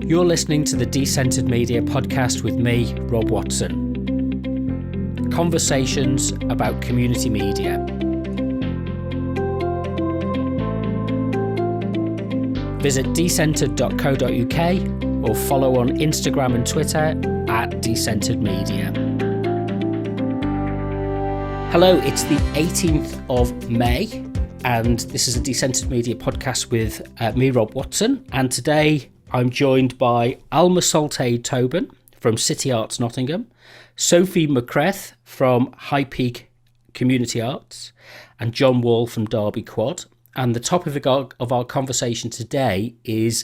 You're listening to the Decentered Media podcast with me, Rob Watson. Conversations about community media. Visit decentered.co.uk or follow on Instagram and Twitter at Decentered Media. Hello, it's the 18th of May, and this is a Decentered Media podcast with me, Rob Watson, and today I'm joined by Alma Solarte-Tobon from City Arts Nottingham, Sophie Mackreth from High Peak Community Arts, and John Whall from Derby Quad. And the topic of our conversation today is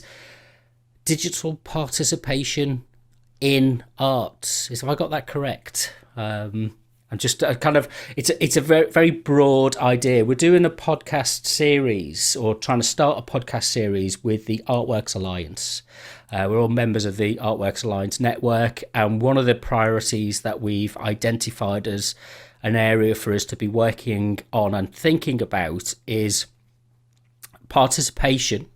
digital participation in arts. Have I got that correct? And just it's a very, very broad idea. We're doing a podcast series, or trying to start a podcast series with the Artworks Alliance. We're all members of the Artworks Alliance network, and one of the priorities that we've identified as an area for us to be working on and thinking about is participatory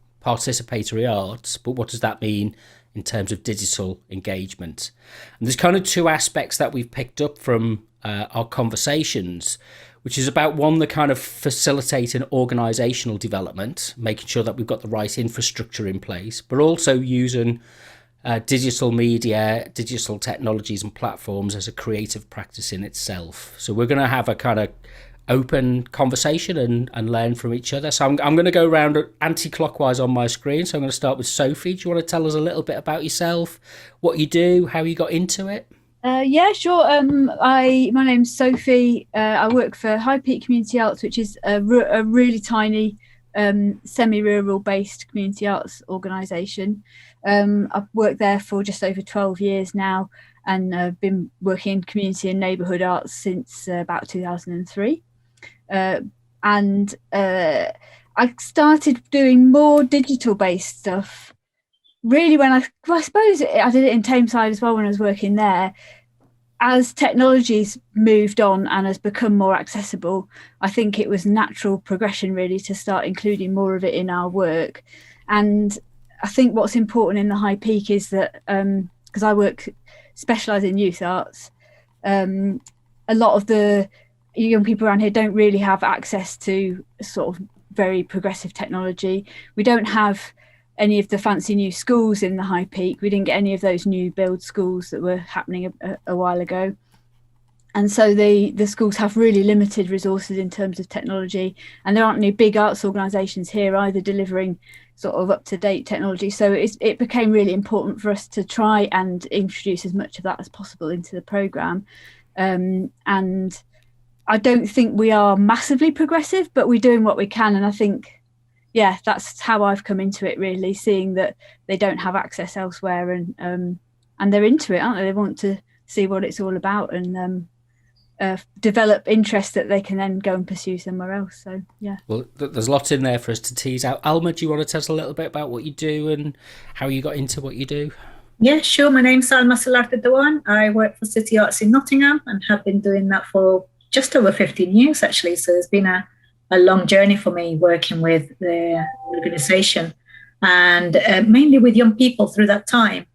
arts. But what does that mean in terms of digital engagement? And there's kind of two aspects that we've picked up from our conversations, which is about one, the kind of facilitating organisational development, making sure that we've got the right infrastructure in place, but also using digital media, digital technologies and platforms as a creative practice in itself. So we're going to have a kind of open conversation and learn from each other. So I'm going to go around anti-clockwise on my screen. So I'm going to start with Sophie. Do you want to tell us a little bit about yourself, what you do, how you got into it? Yeah, sure. My name's Sophie. I work for High Peak Community Arts, which is a really tiny semi-rural based community arts organisation. I've worked there for just over 12 years now, and I've been working in community and neighbourhood arts since about 2003. And I started doing more digital based stuff really when I suppose I did it in Tameside as well when I was working there. As technology's moved on and has become more accessible, I think it was natural progression really to start including more of it in our work. And I think what's important in the High Peak is that, because I specialise in youth arts, a lot of the young people around here don't really have access to sort of very progressive technology. We don't have any of the fancy new schools in the High Peak. We didn't get any of those new build schools that were happening a while ago. And so the schools have really limited resources in terms of technology, and there aren't any big arts organisations here either delivering sort of up-to-date technology. So it became really important for us to try and introduce as much of that as possible into the programme. And I don't think we are massively progressive, but we're doing what we can. And I think, yeah, that's how I've come into it, really, seeing that they don't have access elsewhere, and they're into it, aren't they? They want to see what it's all about and develop interest that they can then go and pursue somewhere else. So, yeah. Well, there's lots in there for us to tease out. Alma, do you want to tell us a little bit about what you do and how you got into what you do? Yeah, sure. My name's Alma Solarte-Tobon. I work for City Arts in Nottingham and have been doing that for just over 15 years, actually. So it's been a long journey for me working with the organisation, and mainly with young people through that time.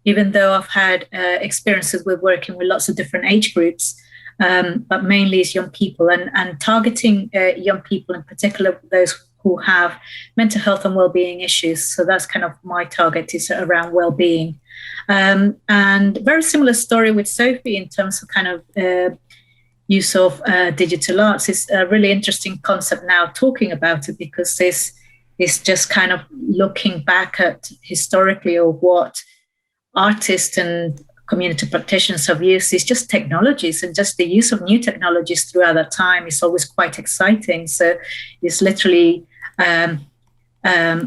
Even though I've had experiences with working with lots of different age groups, but mainly it's young people and targeting young people in particular, those who have mental health and wellbeing issues. So that's kind of my target, is around wellbeing. And very similar story with Sophie in terms of kind of use of digital arts. Is a really interesting concept now talking about it, because this is just kind of looking back at historically or what artists and community practitioners have used is just technologies, and just the use of new technologies throughout that time is always quite exciting. So it's literally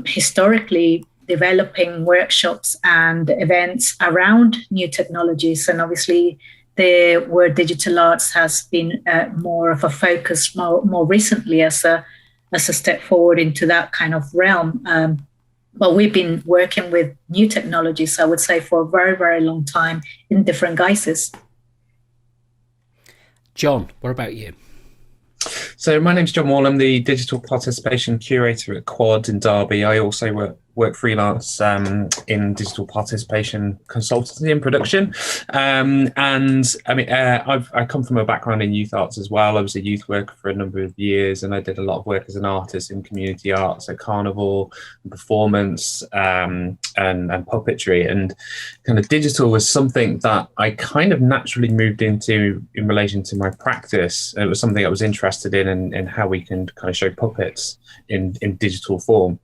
historically developing workshops and events around new technologies, and obviously the word digital arts has been more of a focus more recently as a step forward into that kind of realm. But we've been working with new technologies, I would say, for a very, very long time in different guises. John, what about you? So my name's John Whall. I'm the Digital Participation Curator at Quad in Derby. I also work work freelance in digital participation consultancy and production. And I mean, I come from a background in youth arts as well. I was a youth worker for a number of years, and I did a lot of work as an artist in community arts, so carnival, performance, and puppetry. And kind of digital was something that I kind of naturally moved into in relation to my practice. It was something I was interested in how we can kind of show puppets in digital form.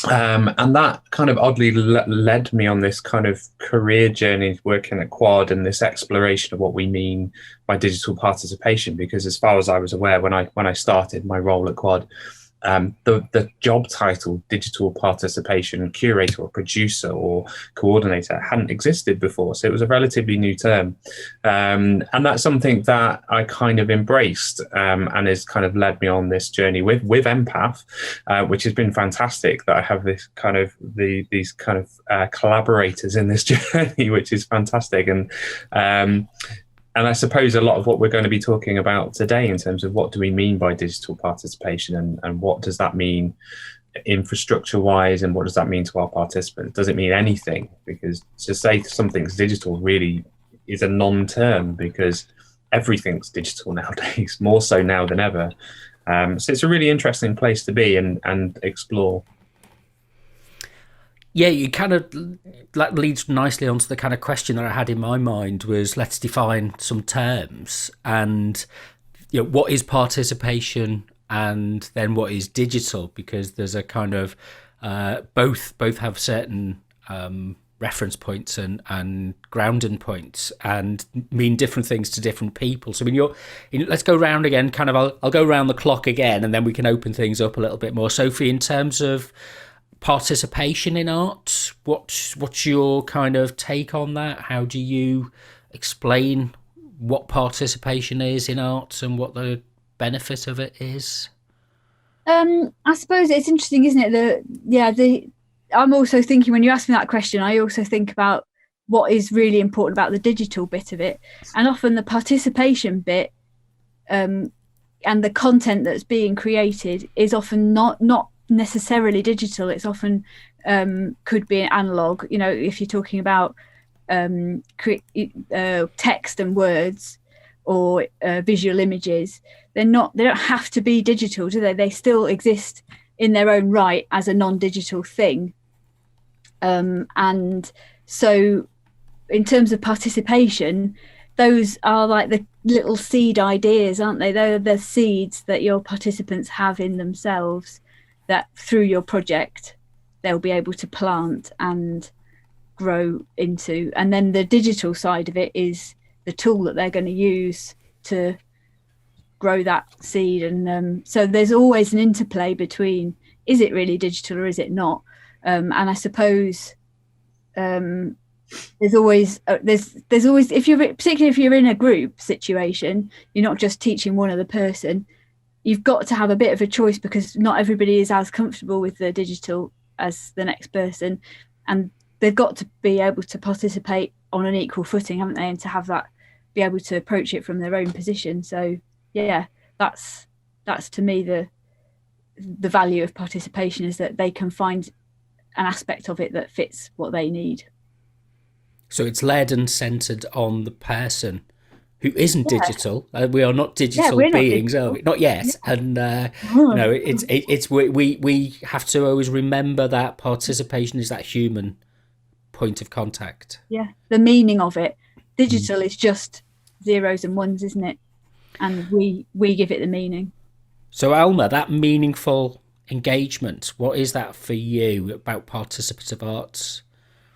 And that kind of oddly led me on this kind of career journey working at Quad and this exploration of what we mean by digital participation. Because as far as I was aware, when I started my role at Quad, the job title Digital Participation Curator or Producer or Coordinator hadn't existed before, so it was a relatively new term, and that's something that I kind of embraced, and has kind of led me on this journey with Empath, which has been fantastic. That I have this kind of these kind of collaborators in this journey, which is fantastic. And I suppose a lot of what we're going to be talking about today in terms of what do we mean by digital participation and what does that mean infrastructure-wise and what does that mean to our participants? Does it mean anything? Because to say something's digital really is a non-term, because everything's digital nowadays, more so now than ever. So it's a really interesting place to be and explore. Yeah, you kind of, that leads nicely onto the kind of question that I had in my mind was, let's define some terms and, you know, what is participation and then what is digital, because there's a kind of, both have certain reference points and grounding points and mean different things to different people. So I mean, let's go round again, kind of, I'll go round the clock again and then we can open things up a little bit more. Sophie, in terms of participation in art, what's your kind of take on that? How do you explain what participation is in art and what the benefit of it is? I suppose it's interesting, isn't it? I'm also thinking, when you ask me that question, I also think about what is really important about the digital bit of it, and often the participation bit and the content that's being created is often not necessarily digital. It's often could be an analog, you know, if you're talking about text and words or visual images. They don't have to be digital, do they? They still exist in their own right as a non-digital thing, and so in terms of participation, those are like the little seed ideas, aren't they? They're the seeds that your participants have in themselves, that through your project they'll be able to plant and grow into. And then the digital side of it is the tool that they're going to use to grow that seed. And so there's always an interplay between, is it really digital or is it not? And I suppose there's always particularly if you're in a group situation, you're not just teaching one other person. You've got to have a bit of a choice, because not everybody is as comfortable with the digital as the next person, and they've got to be able to participate on an equal footing, haven't they? And to have that, be able to approach it from their own position. So yeah, that's to me the value of participation, is that they can find an aspect of it that fits what they need. So it's led and centered on the person who isn't digital. We are not digital beings, are we? Not yet. Yeah. And you know, it's we have to always remember that participation is that human point of contact. Yeah, the meaning of it. Digital is just zeros and ones, isn't it? And we give it the meaning. So Alma, that meaningful engagement, what is that for you about participative arts?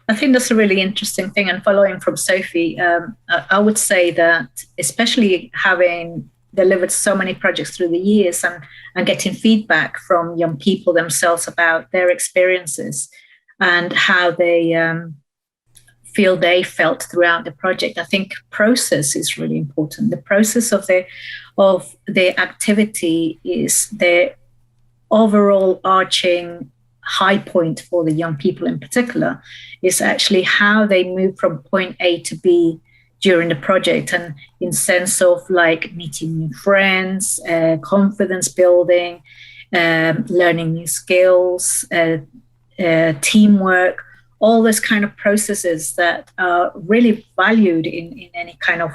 I think that's a really interesting thing. And following from Sophie, I would say that, especially having delivered so many projects through the years and getting feedback from young people themselves about their experiences and how they feel they felt throughout the project, I think process is really important. The process of the activity is the overall arching high point for the young people in particular, is actually how they move from point A to B during the project, and in sense of like meeting new friends, confidence building, learning new skills, teamwork, all those kind of processes that are really valued in any kind of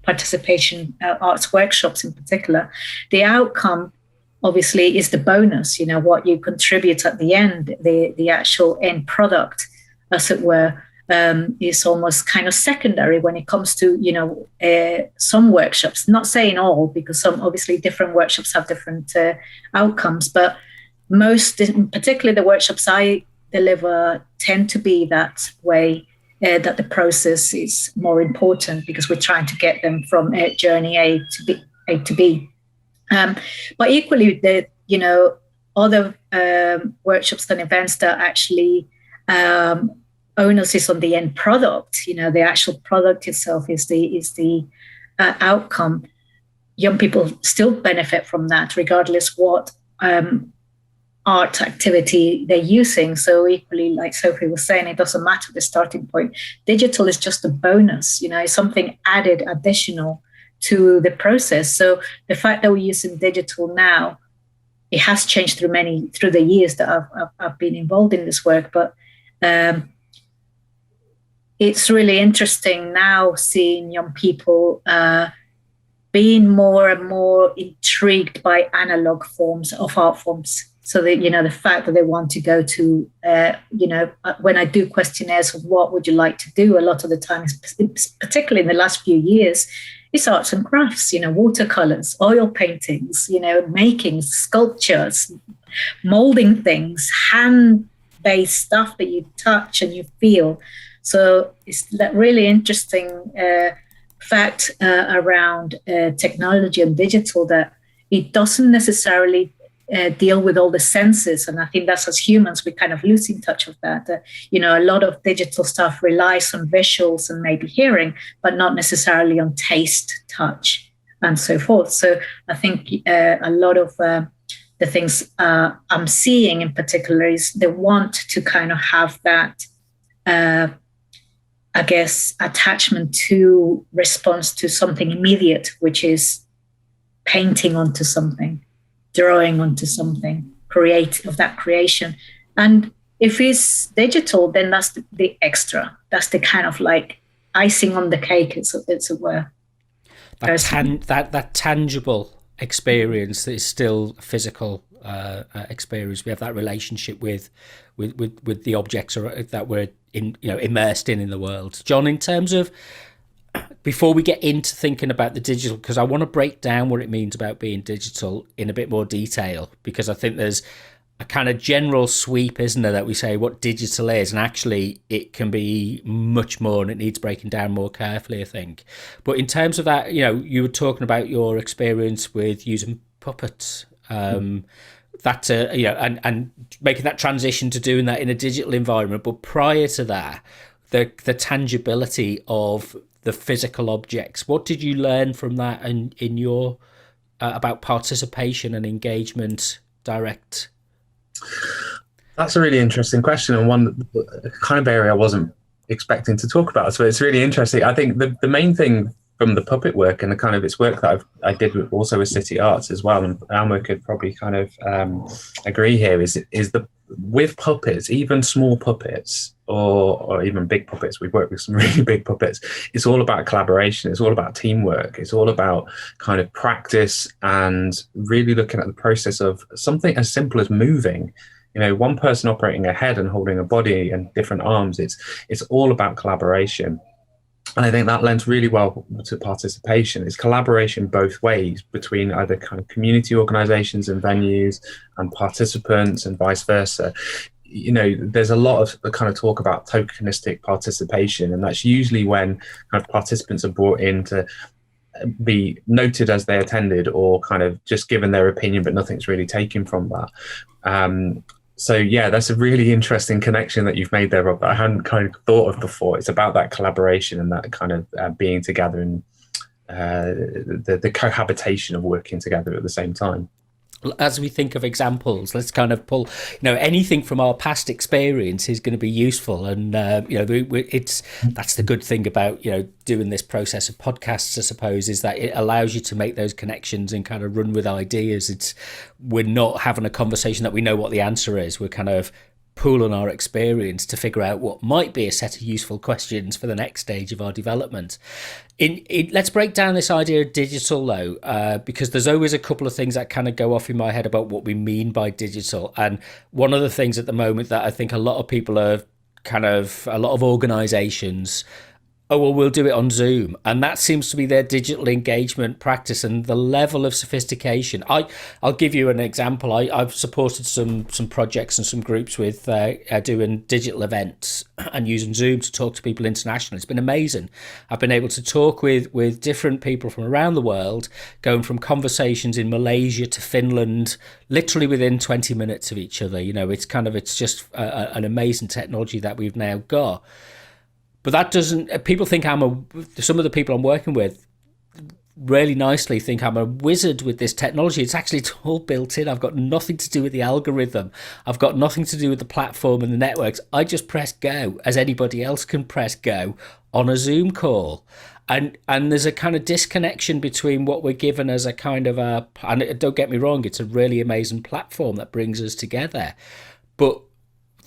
participation arts workshops in particular. The outcome obviously is the bonus, what you contribute at the end, the actual end product, as it were, is almost kind of secondary when it comes to, some workshops, not saying all, because some obviously different workshops have different outcomes, but most, particularly the workshops I deliver, tend to be that way, that the process is more important because we're trying to get them from journey A to B. But equally, the other workshops and events that actually onus is on the end product. The actual product itself is the outcome. Young people still benefit from that, regardless what art activity they're using. So equally, like Sophie was saying, it doesn't matter the starting point. Digital is just a bonus, something added, additional to the process. So the fact that we're using digital now, it has changed through the years that I've been involved in this work, but it's really interesting now seeing young people being more and more intrigued by analog forms of art forms. So that, the fact that they want to go to, when I do questionnaires of what would you like to do, a lot of the time, particularly in the last few years, it's arts and crafts, watercolors, oil paintings, making sculptures, molding things, hand-based stuff that you touch and you feel. So it's that really interesting fact around technology and digital, that it doesn't necessarily deal with all the senses. And I think that's, as humans, we kind of lose in touch with that. A lot of digital stuff relies on visuals and maybe hearing, but not necessarily on taste, touch, and so forth. So I think a lot of the things I'm seeing in particular is they want to kind of have that, attachment to response to something immediate, which is painting onto something, drawing onto something, creation. And if it's digital, then that's the extra. That's the kind of like icing on the cake, as it were. That tangible experience that is still a physical experience. We have that relationship with the objects that we're immersed in the world. John, in terms of, before we get into thinking about the digital, because I want to break down what it means about being digital in a bit more detail, because I think there's a kind of general sweep, isn't there, that we say what digital is, and actually it can be much more and it needs breaking down more carefully, I think. But in terms of that, you were talking about your experience with using puppets, that and making that transition to doing that in a digital environment. But prior to that, the tangibility of the physical objects. What did you learn from that in your about participation and engagement direct? That's a really interesting question, and one kind of area I wasn't expecting to talk about. So it's really interesting. I think the main thing from the puppet work and the kind of its work that I did also with City Arts as well, and Alma could probably kind of agree here, is the with puppets, even small puppets or even big puppets, we've worked with some really big puppets, it's all about collaboration, it's all about teamwork, it's all about kind of practice and really looking at the process of something as simple as moving. One person operating a head and holding a body and different arms, it's all about collaboration. And I think that lends really well to participation. It's collaboration both ways between either kind of community organizations and venues and participants and vice versa. There's a lot of kind of talk about tokenistic participation, and that's usually when kind of participants are brought in to be noted as they attended or kind of just given their opinion, but nothing's really taken from that. So yeah, that's a really interesting connection that you've made there, Rob, that I hadn't kind of thought of before. It's about that collaboration and that kind of being together and the cohabitation of working together at the same time. As we think of examples, let's kind of pull, anything from our past experience is going to be useful. And, that's the good thing about, doing this process of podcasts, I suppose, is that it allows you to make those connections and kind of run with ideas. We're not having a conversation that we know what the answer is. We're kind of pool on our experience to figure out what might be a set of useful questions for the next stage of our development. Let's break down this idea of digital, though, because there's always a couple of things that kind of go off in my head about what we mean by digital. And one of the things at the moment that I think a lot of people are a lot of organizations, oh, well, we'll do it on Zoom. And that seems to be their digital engagement practice, and the level of sophistication. I'll give you an example. I've supported some projects and some groups with doing digital events and using Zoom to talk to people internationally. It's been amazing. I've been able to talk with different people from around the world, going from conversations in Malaysia to Finland, literally within 20 minutes of each other. It's just an amazing technology that we've now got. But that doesn't, people think some of the people I'm working with really nicely think I'm a wizard with this technology. It's all built in. I've got nothing to do with the algorithm. I've got nothing to do with the platform and the networks. I just press go, as anybody else can press go on a Zoom call. And there's a kind of disconnection between what we're given as a kind of and don't get me wrong, it's a really amazing platform that brings us together. But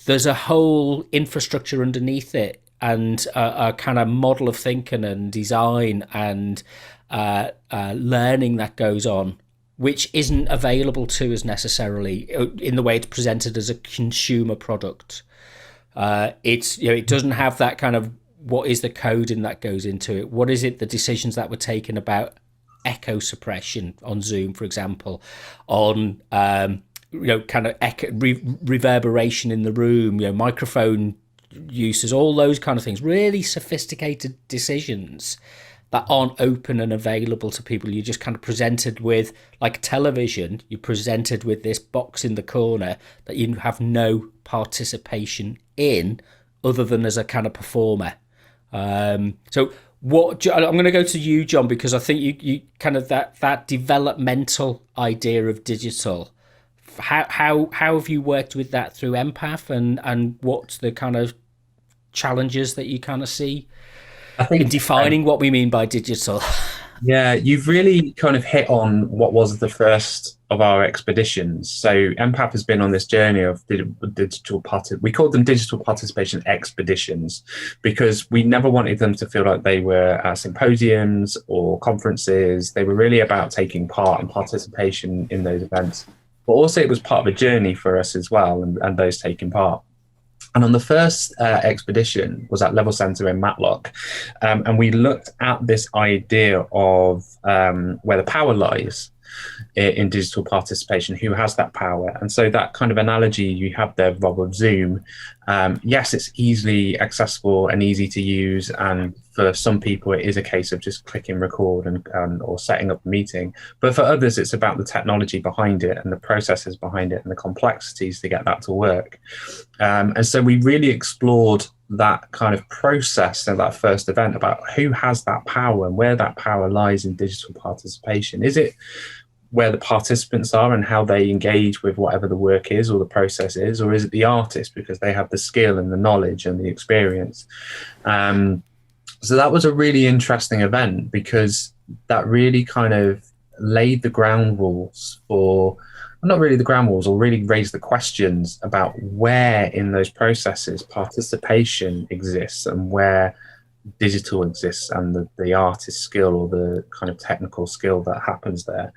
there's a whole infrastructure underneath it, and a kind of model of thinking and design and learning that goes on, which isn't available to us necessarily in the way it's presented as a consumer product. It doesn't have that kind of, what is the coding that goes into it? What is it, the decisions that were taken about echo suppression on Zoom, for example, on reverberation in the room, microphone uses, all those kind of things, really sophisticated decisions that aren't open and available to people. You're just kind of presented with, like television, you're presented with this box in the corner that you have no participation in other than as a kind of performer. So what, I'm going to go to you, John, because I think you kind of that developmental idea of digital. How have you worked with that through Empath, and what's the kind of challenges that you kind of see in defining what we mean by digital? Yeah, you've really kind of hit on what was the first of our expeditions. So Empath has been on this journey of we called them digital participation expeditions, because we never wanted them to feel like they were symposiums or conferences. They were really about taking part and participation in those events. But also it was part of a journey for us as well, and those taking part. And on the first expedition was at Level Centre in Matlock, and we looked at this idea of where the power lies in digital participation, who has that power. And so that kind of analogy you have there, Rob, of Zoom, yes, it's easily accessible and easy to use, and for some people it is a case of just clicking record and or setting up a meeting, but for others it's about the technology behind it and the processes behind it and the complexities to get that to work. And so we really explored that kind of process in that first event about who has that power and where that power lies in digital participation. Is it where the participants are and how they engage with whatever the work is or the process is, or is it the artist because they have the skill and the knowledge and the experience? So that was a really interesting event, because that really kind of laid the ground rules for, not really the ground rules, or really raised the questions about where in those processes participation exists and where digital exists and the artist skill or the kind of technical skill that happens there.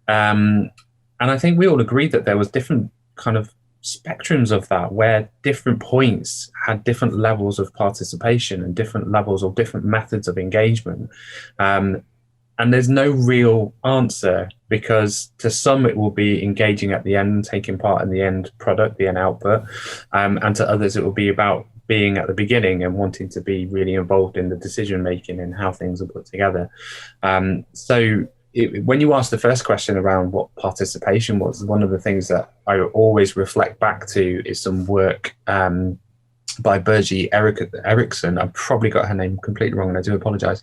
And I think we all agreed that there was different kind of spectrums of that, where different points had different levels of participation and different levels or different methods of engagement. And there's no real answer, because to some it will be engaging at the end, taking part in the end product, the end output, and to others it will be about being at the beginning and wanting to be really involved in the decision making and how things are put together. When you asked the first question around what participation was, one of the things that I always reflect back to is some work by Birgit Eriksson. I've probably got her name completely wrong and I do apologize.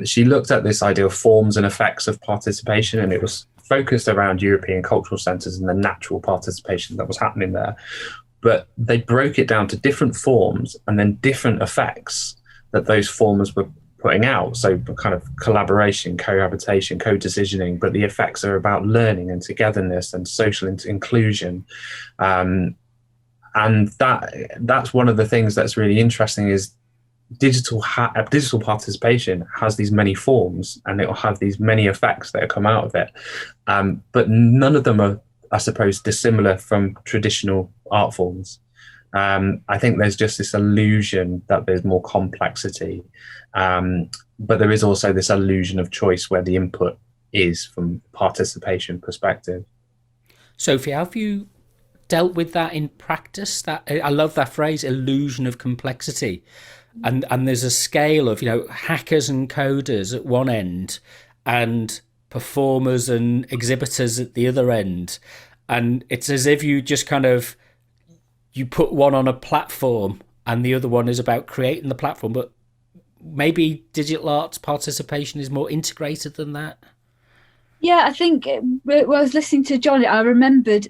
She looked at this idea of forms and effects of participation, and it was focused around European cultural centres and the natural participation that was happening there. But they broke it down to different forms and then different effects that those forms were putting out. So kind of collaboration, cohabitation, co-decisioning, but the effects are about learning and togetherness and social inclusion. And And that's one of the things that's really interesting is digital participation has these many forms, and it will have these many effects that come out of it. But none of them are, I suppose, dissimilar from traditional art forms. I think there's just this illusion that there's more complexity, but there is also this illusion of choice where the input is from participation perspective. Sophie, have you dealt with that in practice? That I love that phrase, illusion of complexity. And there's a scale of, hackers and coders at one end and performers and exhibitors at the other end. And it's as if you just you put one on a platform and the other one is about creating the platform. But maybe digital arts participation is more integrated than that. Yeah, I think when I was listening to John, I remembered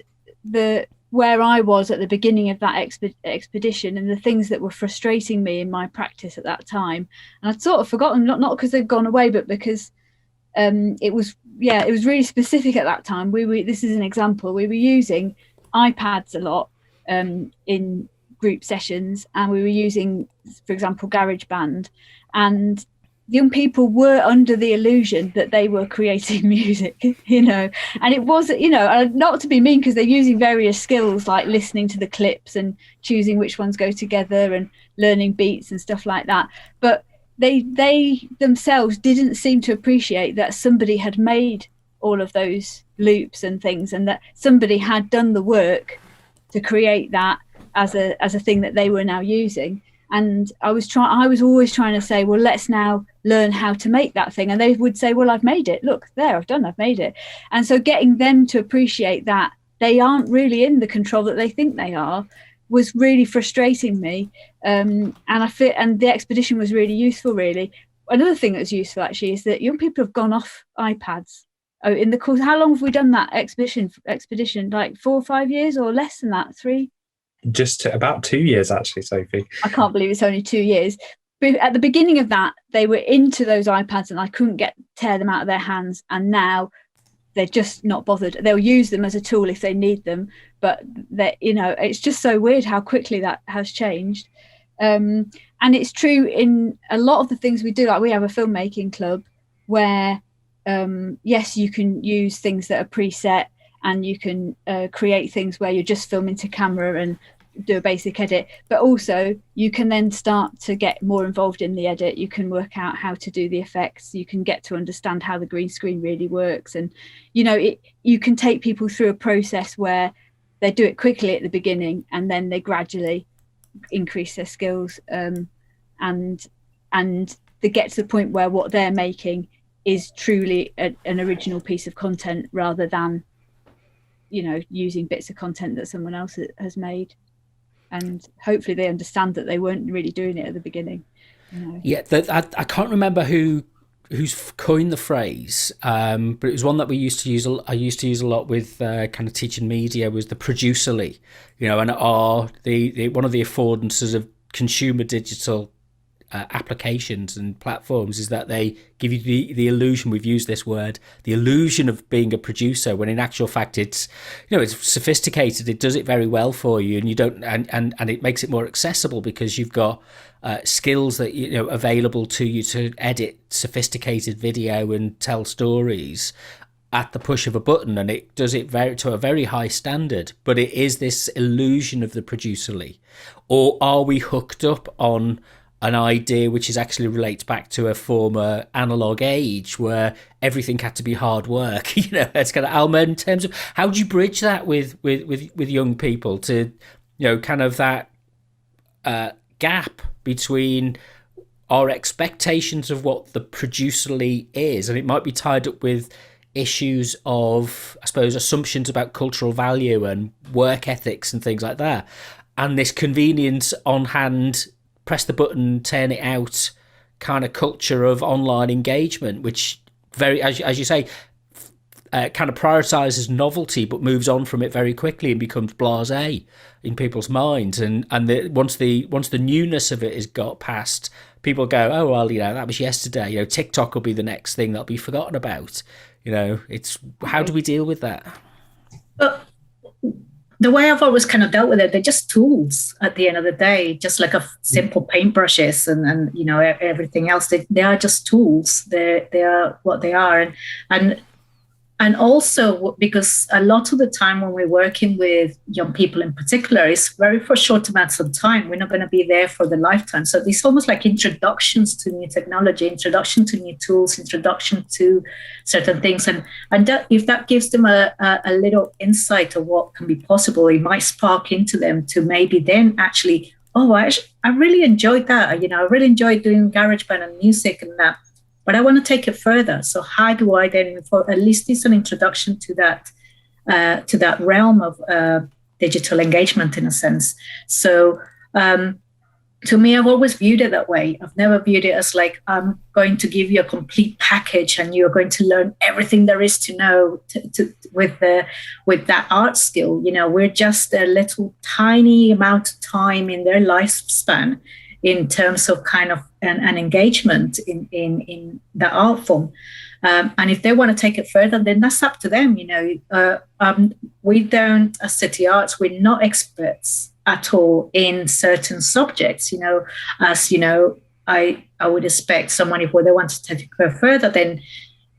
where I was at the beginning of that expedition and the things that were frustrating me in my practice at that time. And I'd sort of forgotten, not because they've gone away, but because it was really specific at that time. This is an example. We were using iPads a lot in group sessions, and we were using, for example, GarageBand, and young people were under the illusion that they were creating music, and it was, not to be mean, because they're using various skills like listening to the clips and choosing which ones go together and learning beats and stuff like that. But they themselves didn't seem to appreciate that somebody had made all of those loops and things, and that somebody had done the work to create that as a thing that they were now using. And I was always trying to say, well, let's now learn how to make that thing. And they would say, well, I've made it. Look, there, I've made it. And so getting them to appreciate that they aren't really in the control that they think they are was really frustrating me. And the expedition was really useful, really. Another thing that's useful, actually, is that young people have gone off iPads. In the course, how long have we done that expedition? Like 4 or 5 years, or less than that? 3? Just about 2 years, actually, Sophie. I can't believe it's only 2 years. But at the beginning of that, they were into those iPads and I couldn't tear them out of their hands. And now they're just not bothered. They'll use them as a tool if they need them. But it's just so weird how quickly that has changed. And it's true in a lot of the things we do. Like, we have a filmmaking club where, yes, you can use things that are preset, and you can create things where you're just filming to camera and do a basic edit, but also you can then start to get more involved in the edit. You can work out how to do the effects. You can get to understand how the green screen really works. And, you can take people through a process where they do it quickly at the beginning and then they gradually increase their skills. And they get to the point where what they're making is truly an original piece of content, rather than, using bits of content that someone else has made. And hopefully they understand that they weren't really doing it at the beginning. Yeah, I can't remember who's coined the phrase, but it was one that I used to use a lot with kind of teaching media, was the producerly, and one of the affordances of consumer digital applications and platforms is that they give you the illusion, we've used this word, the illusion of being a producer, when in actual fact it's sophisticated, it does it very well for you, and you don't and it makes it more accessible because you've got skills that available to you to edit sophisticated video and tell stories at the push of a button, and it does it to a very high standard. But it is this illusion of the producerly. Or are we hooked up on an idea which actually relates back to a former analog age where everything had to be hard work? It's kind of, Alma, in terms of how do you bridge that with young people to, kind of that gap between our expectations of what the producerly is, and it might be tied up with issues of, I suppose, assumptions about cultural value and work ethics and things like that, and this convenience on hand, press the button, turn it out kind of culture of online engagement, which very, as you say, kind of prioritizes novelty, but moves on from it very quickly and becomes blasé in people's minds. And once the newness of it is got past, people go, oh well, that was yesterday. TikTok will be the next thing that'll be forgotten about. It's how do we deal with that? The the way I've always kind of dealt with it, they're just tools at the end of the day, just like a simple paintbrushes and you know, everything else. They are just tools. They are what they are. And also because a lot of the time when we're working with young people in particular, it's very for short amounts of time. We're not going to be there for the lifetime. So it's almost like introductions to new technology, introduction to new tools, introduction to certain things. And that, if that gives them a little insight of what can be possible, it might spark into them to maybe then actually, I really enjoyed that. You know, I really enjoyed doing GarageBand and music and that. But I want to take it further. So how do I then, for at least it's an introduction to that realm of digital engagement in a sense. So to me, I've always viewed it that way. I've never viewed it as like, I'm going to give you a complete package and you're going to learn everything there is to know with that art skill. You know, we're just a little tiny amount of time in their lifespan in terms of kind of an engagement in the art form. And if they want to take it further, then that's up to them. You know, we don't, as City Arts, we're not experts at all in certain subjects. You know, as you know, I would expect someone, if they want to take it further, then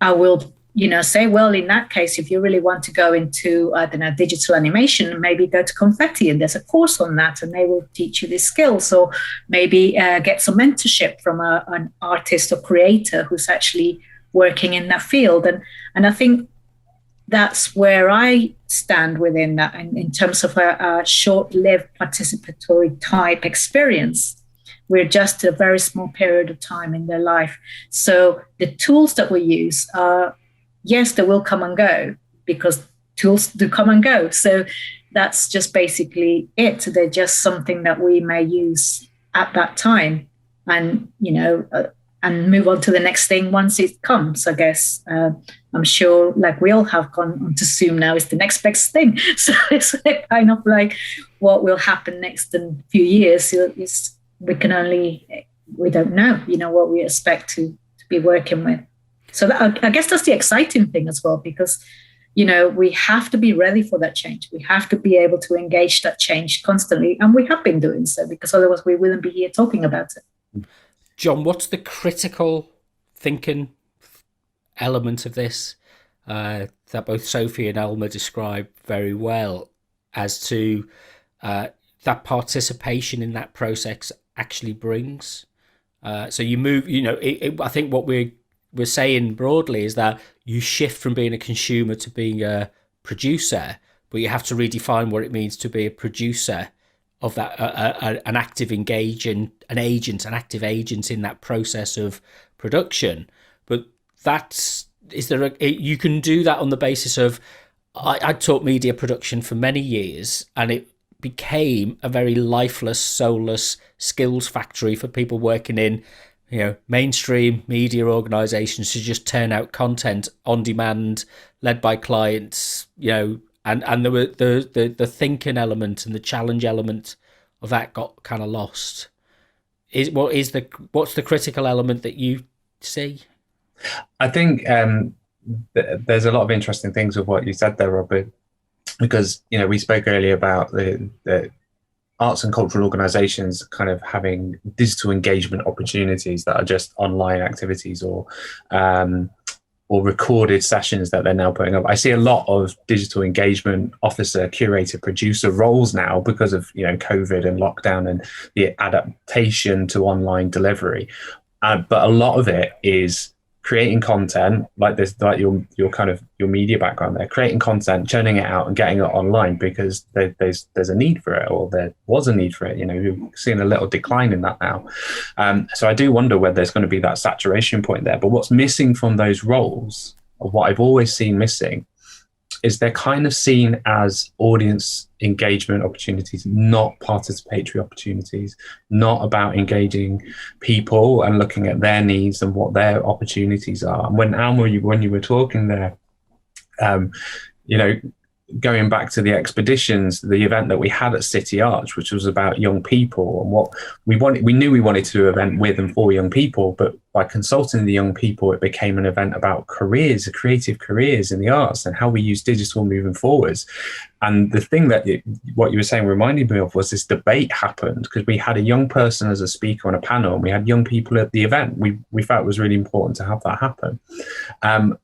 I will, you know, say, well, in that case, if you really want to go into, I don't know, digital animation, maybe go to Confetti and there's a course on that and they will teach you these skills. Or maybe get some mentorship from an artist or creator who's actually working in that field. And I think that's where I stand within that in terms of a short-lived participatory type experience. We're just a very small period of time in their life. So the tools that we use are, yes, they will come and go because tools do come and go. So that's just basically it. They're just something that we may use at that time and, you know, and move on to the next thing once it comes, I guess. I'm sure, like we all have gone onto Zoom now, is the next best thing. So it's kind of like what will happen next in a few years. We don't know, you know, what we expect to be working with. So I guess that's the exciting thing as well, because, you know, we have to be ready for that change. We have to be able to engage that change constantly. And we have been doing so, because otherwise we wouldn't be here talking about it. John, what's the critical thinking element of this that both Sophie and Alma describe very well as to that participation in that process actually brings? So you move, you know, I think what we're saying broadly is that you shift from being a consumer to being a producer, but you have to redefine what it means to be a producer of that, an active an active agent in that process of production. But you can do that on the basis of, I taught media production for many years, and it became a very lifeless, soulless skills factory for people working in, you know, mainstream media organizations to just turn out content on demand, led by clients, you know, and there were the thinking element and the challenge element of that got kind of lost. What's the critical element that you see? I think there's a lot of interesting things with what you said there, Robert, because, you know, we spoke earlier about the arts and cultural organizations kind of having digital engagement opportunities that are just online activities or recorded sessions that they're now putting up. I see a lot of digital engagement officer, curator, producer roles now because of, you know, COVID and lockdown and the adaptation to online delivery. But a lot of it is creating content like this, like your kind of your media background there, creating content, churning it out and getting it online because there's a need for it, or there was a need for it. You know, you're seeing a little decline in that now. So I do wonder whether there's going to be that saturation point there. But what's missing from those roles, or what I've always seen missing, is they're kind of seen as audience engagement opportunities, not participatory opportunities, not about engaging people and looking at their needs and what their opportunities are. And when Alma, when you were talking there, you know, going back to the expeditions, the event that we had at City Arts, which was about young people and what we wanted, we knew we wanted to do an event with and for young people, but by consulting the young people, it became an event about careers, creative careers in the arts, and how we use digital moving forwards. And the thing that what you were saying reminded me of was this debate happened because we had a young person as a speaker on a panel, and we had young people at the event. We felt it was really important to have that happen.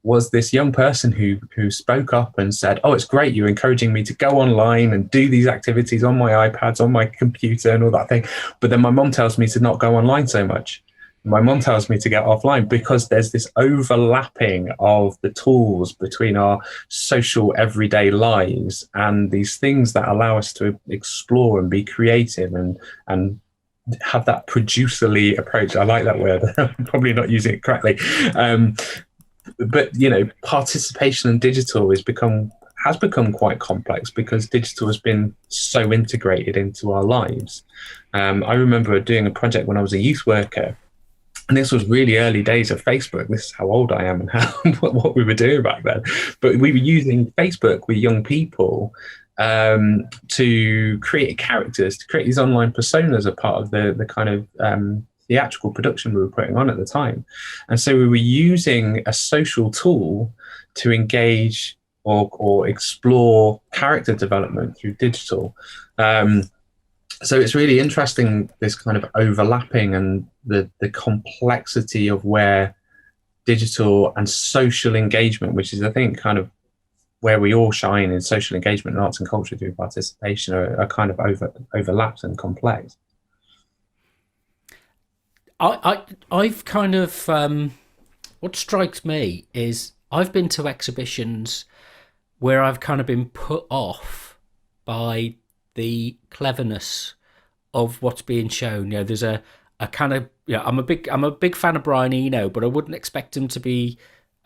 Was this young person who spoke up and said, "Oh, it's great, you're encouraging me to go online and do these activities on my iPads, on my computer and all that thing. But then my mum tells me to not go online so much. My mum tells me to get offline," because there's this overlapping of the tools between our social everyday lives and these things that allow us to explore and be creative and have that producerly approach. I like that word. I'm probably not using it correctly. But, you know, participation in digital has become quite complex because digital has been so integrated into our lives. I remember doing a project when I was a youth worker, and this was really early days of Facebook. This is how old I am and what we were doing back then. But we were using Facebook with young people to create characters, to create these online personas as part of the kind of theatrical production we were putting on at the time. And so we were using a social tool to engage or explore character development through digital. So it's really interesting, this kind of overlapping and the complexity of where digital and social engagement, which is, I think, kind of where we all shine in social engagement and arts and culture through participation, are kind of overlapped and complex. I've kind of, what strikes me is I've been to exhibitions where I've kind of been put off by the cleverness of what's being shown. You know, there's a kind of, you know, I'm a big fan of Brian Eno, but I wouldn't expect him to be,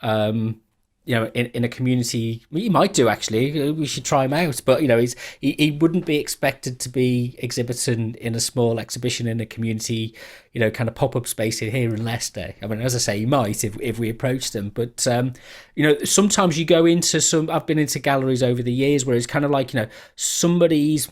you know, in a community. He might do, actually. We should try him out. But, you know, he wouldn't be expected to be exhibiting in a small exhibition in a community, you know, kind of pop-up space here in Leicester. I mean, as I say, he might if we approached him. But, you know, sometimes you go into I've been into galleries over the years where it's kind of like, you know, somebody's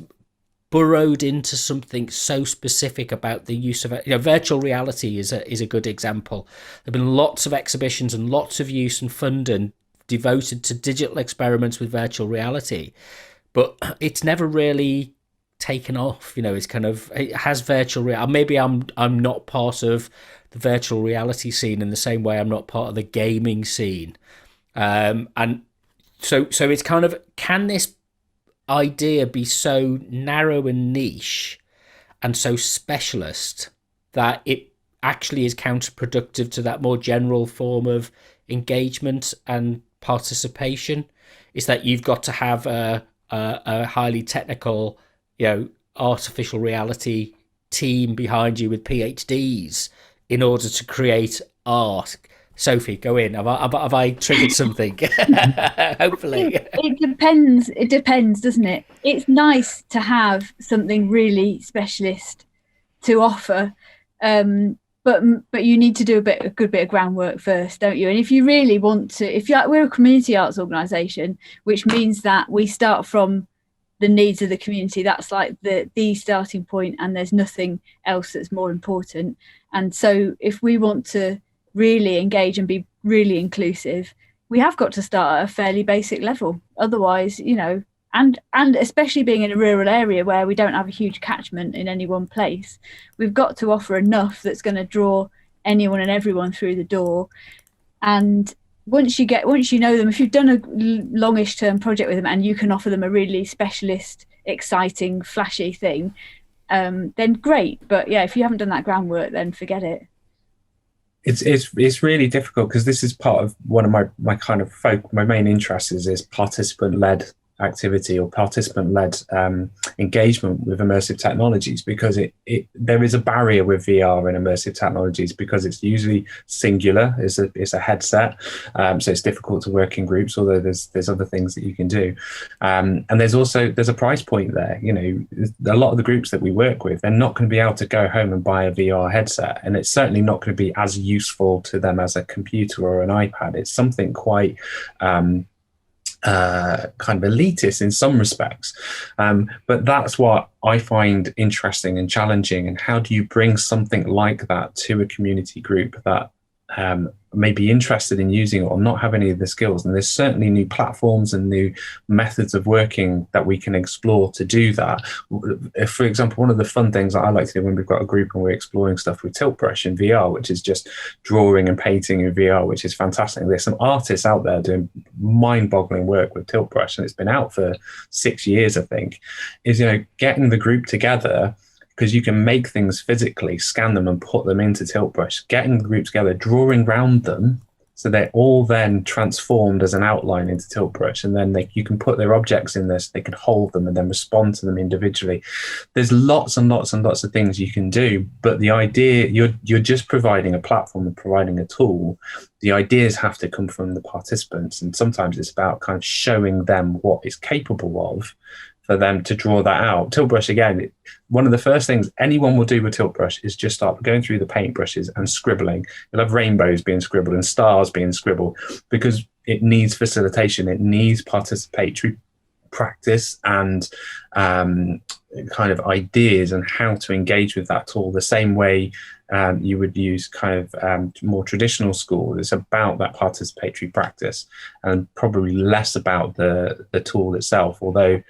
burrowed into something so specific about the use of it. You know, virtual reality is a good example. There have been lots of exhibitions and lots of use and funding devoted to digital experiments with virtual reality, but it's never really taken off. You know, it's kind of, it has virtual reality. Maybe I'm not part of the virtual reality scene in the same way I'm not part of the gaming scene, and so it's kind of, can this idea be so narrow and niche and so specialist that it actually is counterproductive to that more general form of engagement and participation? Is that you've got to have a highly technical, you know, artificial reality team behind you with PhDs in order to create art? Sophie, go in. Have I triggered something? Hopefully. It depends, doesn't it? It's nice to have something really specialist to offer, but you need to do a good bit of groundwork first, don't you? And if you really want to, we're a community arts organisation, which means that we start from the needs of the community. That's like the starting point, and there's nothing else that's more important. And so if we want to really engage and be really inclusive, we have got to start at a fairly basic level. Otherwise, you know, and especially being in a rural area where we don't have a huge catchment in any one place, we've got to offer enough that's going to draw anyone and everyone through the door. And once you know them, if you've done a longish term project with them and you can offer them a really specialist, exciting, flashy thing, then great. But yeah, if you haven't done that groundwork, then forget it. It's really difficult, because this is part of one of my kind of my main interests is participant-led activity or participant-led engagement with immersive technologies, because there is a barrier with VR and immersive technologies because it's usually singular. It's a headset, so it's difficult to work in groups, although there's other things that you can do, and there's a price point there. You know, a lot of the groups that we work with, they're not going to be able to go home and buy a VR headset, and it's certainly not going to be as useful to them as a computer or an iPad. It's something quite kind of elitist in some respects, but that's what I find interesting and challenging. And how do you bring something like that to a community group that may be interested in using it or not have any of the skills. And there's certainly new platforms and new methods of working that we can explore to do that. If, for example, one of the fun things that I like to do when we've got a group and we're exploring stuff with tilt brush in VR, which is just drawing and painting in VR, which is fantastic. There's some artists out there doing mind-boggling work with tilt brush, and it's been out for 6 years, I think, is, getting the group together, because you can make things physically, scan them and put them into tilt brush, getting the group together, drawing around them, so they're all then transformed as an outline into tilt brush, and then you can put their objects in this, they can hold them and then respond to them individually. There's lots and lots and lots of things you can do, but the idea, you're just providing a platform and providing a tool. The ideas have to come from the participants, and sometimes it's about kind of showing them what it's capable of, for them to draw that out. Tilt brush, again, one of the first things anyone will do with tilt brush is just start going through the paint brushes and scribbling. You'll have rainbows being scribbled and stars being scribbled, because it needs facilitation. It needs participatory practice and kind of ideas and how to engage with that tool the same way you would use kind of more traditional school. It's about that participatory practice and probably less about the tool itself, although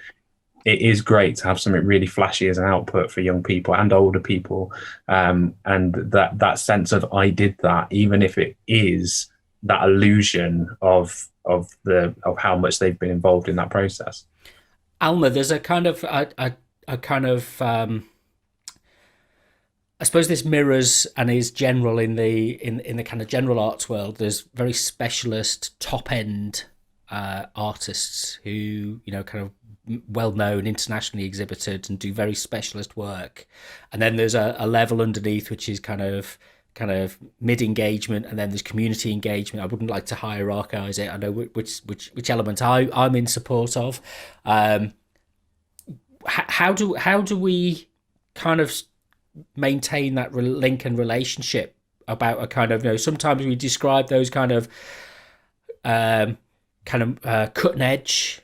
it is great to have something really flashy as an output for young people and older people, and that sense of I did that, even if it is that illusion of how much they've been involved in that process. Alma, there's a kind of I suppose this mirrors and is general in the kind of general arts world. There's very specialist top end artists who kind of well known, internationally exhibited, and do very specialist work. And then there's a level underneath which is kind of mid engagement, and then there's community engagement. I wouldn't like to hierarchize it. I know which element I'm in support of. How do we kind of maintain that link and relationship about a kind of, sometimes we describe those kind of cutting edge,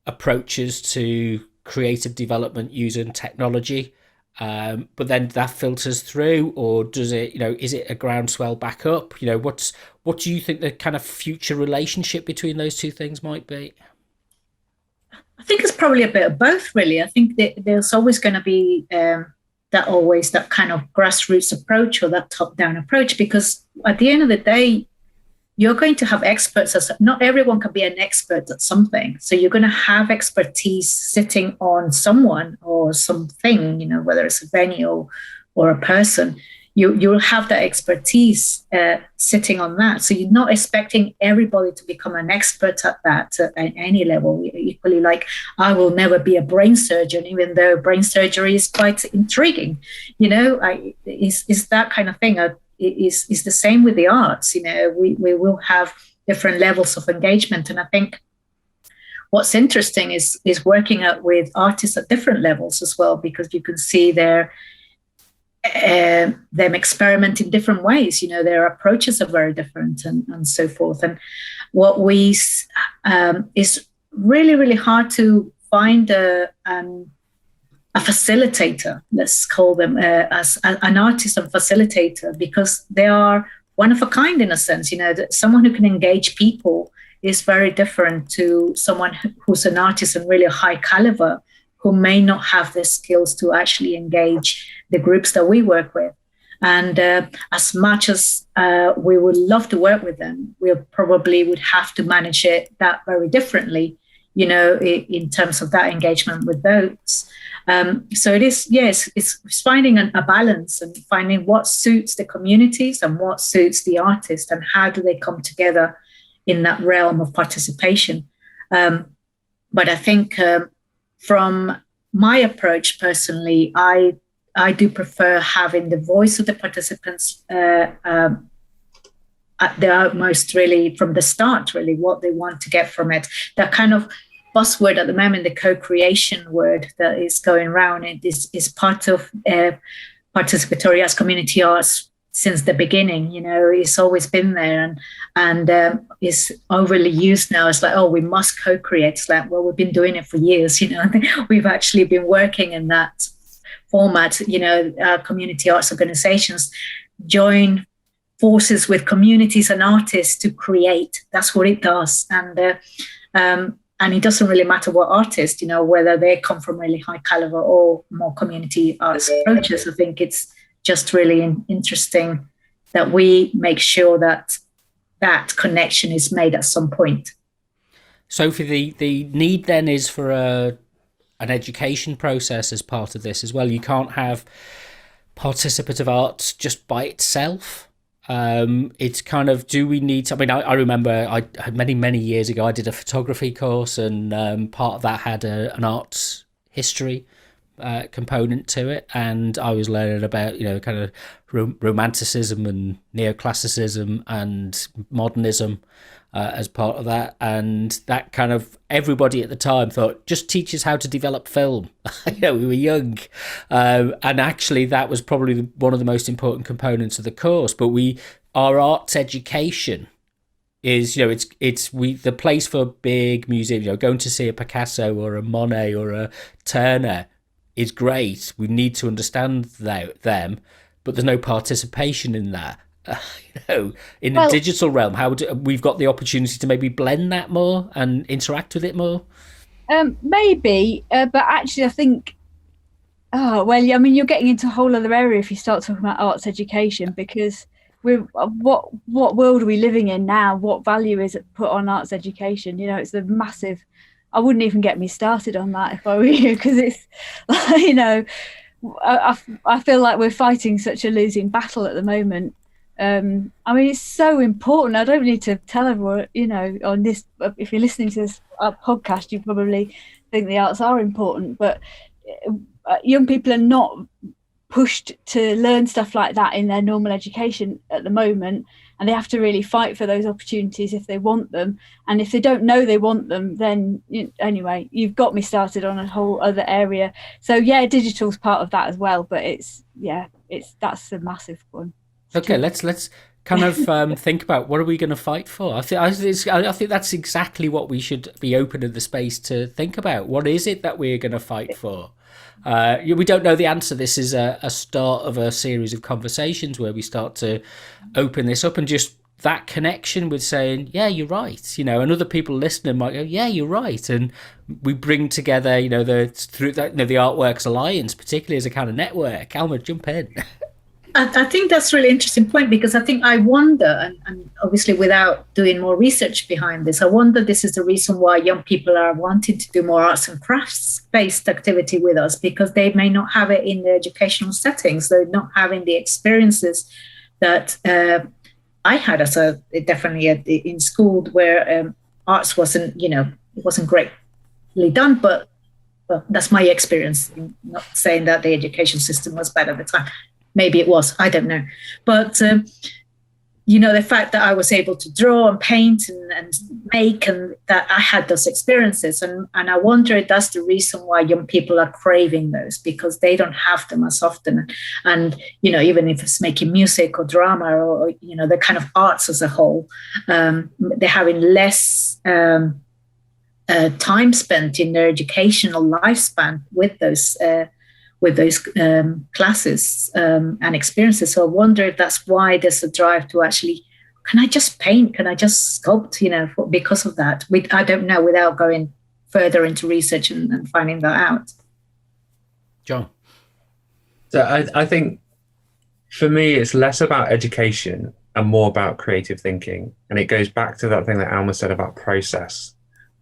approaches to creative development using technology, but then that filters through, or does it, is it a groundswell back up? What do you think the kind of future relationship between those two things might be? I think it's probably a bit of both, really. I think that there's always going to be that kind of grassroots approach or that top-down approach, because at the end of the day, you're going to have experts. Not everyone can be an expert at something. So you're going to have expertise sitting on someone or something, whether it's a venue or a person. You'll have that expertise sitting on that. So you're not expecting everybody to become an expert at that at any level. Equally, like, I will never be a brain surgeon, even though brain surgery is quite intriguing. Is that kind of thing. Is the same with the arts. We will have different levels of engagement, and I think what's interesting is working out with artists at different levels as well, because you can see them experiment in different ways. Their approaches are very different, and so forth. And what we is really, really hard to find a facilitator, let's call them, as an artist and facilitator, because they are one of a kind in a sense. That someone who can engage people is very different to someone who's an artist and really a high caliber, who may not have the skills to actually engage the groups that we work with. And as much as we would love to work with them, we probably would have to manage it that very differently, in terms of that engagement with those. So it is, yes, it's finding a balance and finding what suits the communities and what suits the artist, and how do they come together in that realm of participation. But I think from my approach personally, I do prefer having the voice of the participants at the utmost, really, from the start, really, what they want to get from it. That kind of buzzword at the moment, the co-creation word that is going around, it is part of participatory arts, community arts since the beginning. It's always been there, and is overly used now. It's like, oh, we must co-create. It's like, well, we've been doing it for years. We've actually been working in that format. Community arts organizations join forces with communities and artists to create. That's what it does. And it doesn't really matter what artist, you know, whether they come from really high caliber or more community arts approaches. I think it's just really interesting that we make sure that that connection is made at some point. Sophie, the need then is for an education process as part of this as well. You can't have participative arts just by itself. It's kind of, do we need to, I mean, I remember many years ago I did a photography course, and part of that had an arts history component to it, and I was learning about, you know, kind of romanticism and neoclassicism and modernism as part of that, and that kind of, everybody at the time thought, just teach us how to develop film. You know, we were young, and actually that was probably one of the most important components of the course. But our arts education is, you know, it's the place for big museums, you know, going to see a Picasso or a Monet or a Turner is great. We need to understand them, but there's no participation in that. You know, in the digital realm, we've got the opportunity to maybe blend that more and interact with it more? Maybe, but actually I think, I mean, you're getting into a whole other area if you start talking about arts education, because what world are we living in now? What value is it put on arts education? You know, it's a massive, I wouldn't even get me started on that if I were you, because it's, you know, I feel like we're fighting such a losing battle at the moment. I mean, it's so important. I don't need to tell everyone, you know, on this, if you're listening to this podcast, you probably think the arts are important, but young people are not pushed to learn stuff like that in their normal education at the moment, and they have to really fight for those opportunities if they want them. And if they don't know they want them, then anyway, you've got me started on a whole other area. So yeah, digital's part of that as well, but that's a massive one. Okay, let's kind of think about, what are we going to fight for? I think that's exactly what we should be open in the space to think about. What is it that we're going to fight for? We don't know the answer. This is a start of a series of conversations where we start to open this up, and just that connection with saying, yeah, you're right, you know, and other people listening might go, yeah, you're right, and we bring together, you know, the Artworks Alliance, particularly as a kind of network. Alma, jump in. I think that's a really interesting point, because I think I wonder, and obviously without doing more research behind this, I wonder this is the reason why young people are wanting to do more arts and crafts-based activity with us, because they may not have it in the educational settings. They're not having the experiences that I had as definitely in school, where arts wasn't, you know, it wasn't greatly done, but that's my experience. I'm not saying that the education system was bad at the time. Maybe it was, I don't know. But, you know, the fact that I was able to draw and paint and make, and that I had those experiences. And I wonder if that's the reason why young people are craving those, because they don't have them as often. And, you know, even if it's making music or drama or you know, the kind of arts as a whole, they're having less time spent in their educational lifespan with those classes and experiences. So I wonder if that's why there's a drive to actually, can I just paint? Can I just sculpt? You know, because of that. I don't know, without going further into research and finding that out. John? So I think for me, it's less about education and more about creative thinking. And it goes back to that thing that Alma said about process.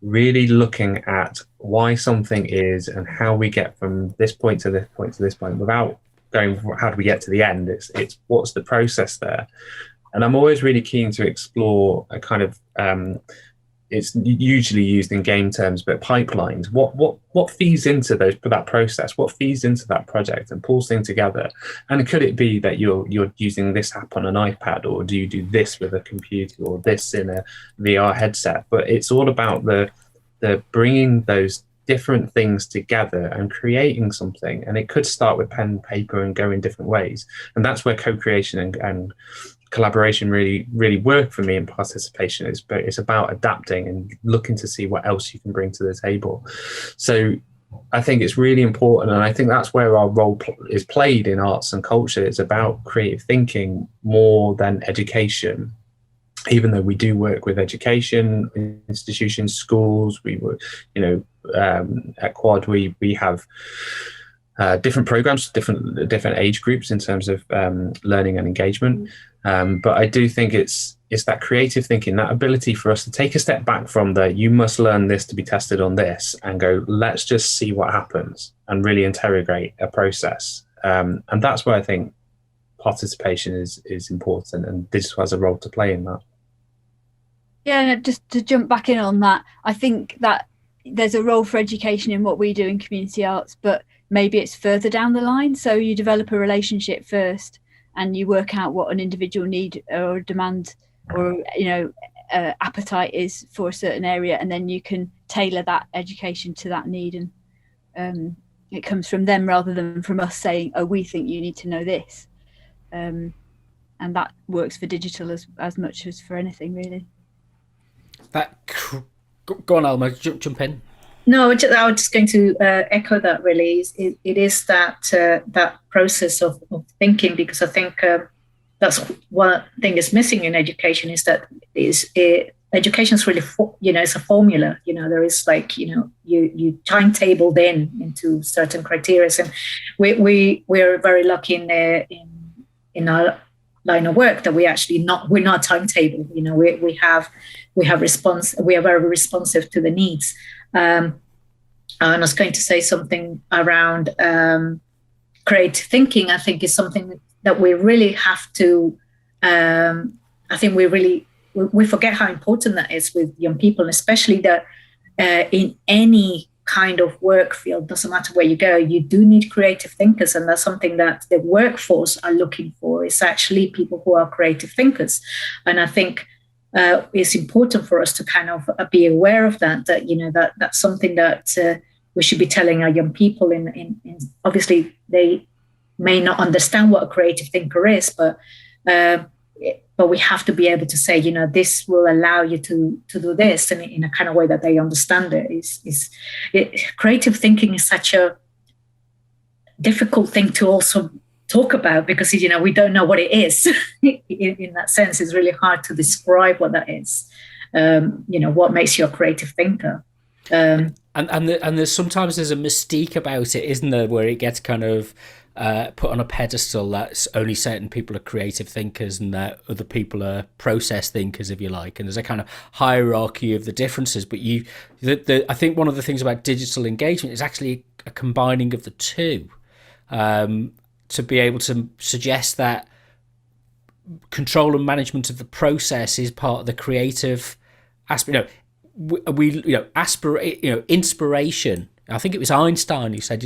Really looking at why something is and how we get from this point to this point to this point, without going, how do we get to the end? It's what's the process there? And I'm always really keen to explore a kind of, it's usually used in game terms, but pipelines. What feeds into that process? What feeds into that project and pulls things together? And could it be that you're using this app on an iPad, or do you do this with a computer, or this in a VR headset? But it's all about the bringing those different things together and creating something. And it could start with pen and paper and go in different ways. And that's where co-creation and collaboration really work for me in participation. It's about adapting and looking to see what else you can bring to the table. So I think it's really important, and I think that's where our role is played in arts and culture. It's about creative thinking more than education. Even though we do work with education institutions, schools, we work, at Quad we have different programs, different age groups in terms of learning and engagement. But I do think it's that creative thinking, that ability for us to take a step back from you must learn this to be tested on this, and go, let's just see what happens and really interrogate a process. And that's where I think participation is important, and digital has a role to play in that. Yeah, just to jump back in on that, I think that there's a role for education in what we do in community arts, but maybe it's further down the line. So you develop a relationship first, and you work out what an individual need or demand or appetite is for a certain area, and then you can tailor that education to that need, and it comes from them rather than from us saying, oh, we think you need to know this, and that works for digital as much as for anything, really. Go on, Alma, jump in. No, I was just going to echo that. Really, it is that process of thinking, because I think that's one thing is missing in education, is that education is really it's a formula. There is you timetabled into certain criteria, and we're very lucky in our line of work that we're not timetabled. We are very responsive to the needs. And I was going to say something around creative thinking. I think is something that we really have to. I think we forget how important that is with young people, and especially that in any kind of work field, doesn't matter where you go, you do need creative thinkers, and that's something that the workforce are looking for. Is actually people who are creative thinkers, and I think. It's important for us to kind of be aware of that that's something that we should be telling our young people. In obviously they may not understand what a creative thinker is, but we have to be able to say, this will allow you to do this, and in a kind of way that they understand it. Creative thinking is such a difficult thing to also talk about, because we don't know what it is. In that sense, it's really hard to describe what that is. What makes you a creative thinker? And there's sometimes a mystique about it, isn't there, where it gets kind of put on a pedestal that only certain people are creative thinkers and that other people are process thinkers, if you like. And there's a kind of hierarchy of the differences. But I think one of the things about digital engagement is actually a combining of the two. To be able to suggest that control and management of the process is part of the creative aspect. Inspiration. I think it was Einstein who said,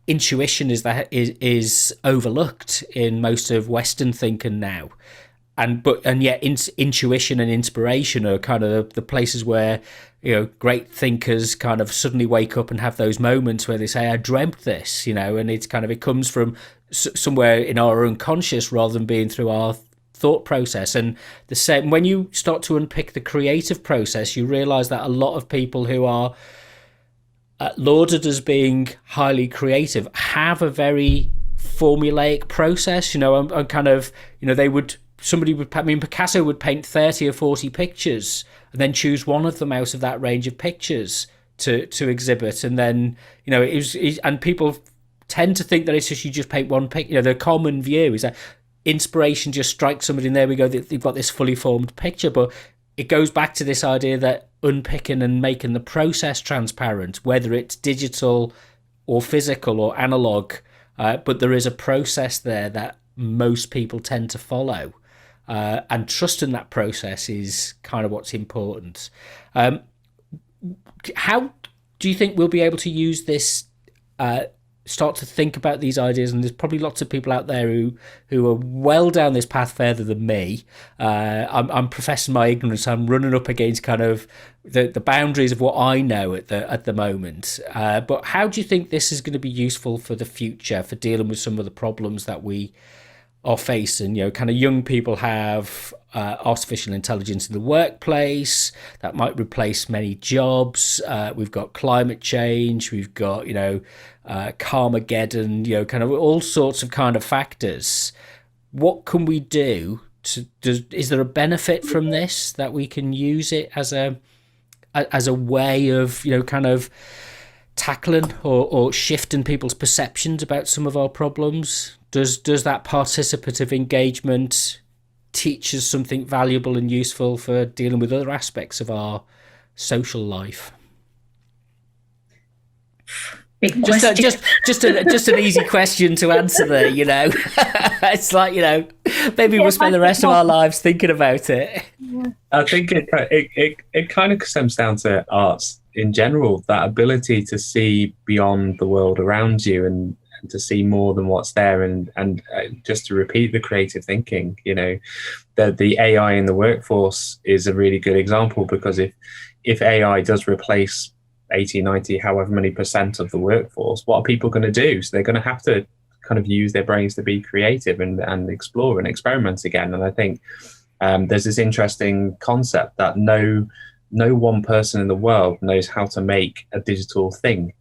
intuition is overlooked in most of Western thinking now, and yet intuition and inspiration are kind of the places where great thinkers kind of suddenly wake up and have those moments where they say, I dreamt this, and it's kind of, it comes from somewhere in our unconscious rather than being through our thought process. And the same, when you start to unpick the creative process, you realize that a lot of people who are lauded as being highly creative have a very formulaic process. I'm kind of, Picasso would paint 30 or 40 pictures and then choose one of them out of that range of pictures to exhibit. And then, and people tend to think that it's just, you just paint one picture. The common view is that inspiration just strikes somebody and there we go, they've got this fully formed picture. But it goes back to this idea that unpicking and making the process transparent, whether it's digital or physical or analog, but there is a process there that most people tend to follow. And trusting that process is kind of what's important. How do you think we'll be able to use this, start to think about these ideas? And there's probably lots of people out there who are well down this path further than me. I'm professing my ignorance. I'm running up against kind of the boundaries of what I know at the moment. But how do you think this is going to be useful for the future, for dealing with some of the problems that we are facing. Kind of young people have artificial intelligence in the workplace that might replace many jobs. We've got climate change. We've got Carmageddon. Kind of all sorts of kind of factors. What can we do? Is there a benefit from this, that we can use it as a way of kind of tackling or shifting people's perceptions about some of our problems? Does that participative engagement teach us something valuable and useful for dealing with other aspects of our social life? Just an easy question to answer there. It's like maybe we'll spend the rest of our lives thinking about it. I think it kind of stems down to arts in general, that ability to see beyond the world around you and to see more than what's there, and just to repeat the creative thinking. The AI in the workforce is a really good example, because if AI does replace 80, 90, however many % of the workforce, what are people going to do? So they're going to have to kind of use their brains to be creative and explore and experiment again. And I think there's this interesting concept that no one person in the world knows how to make a digital thing.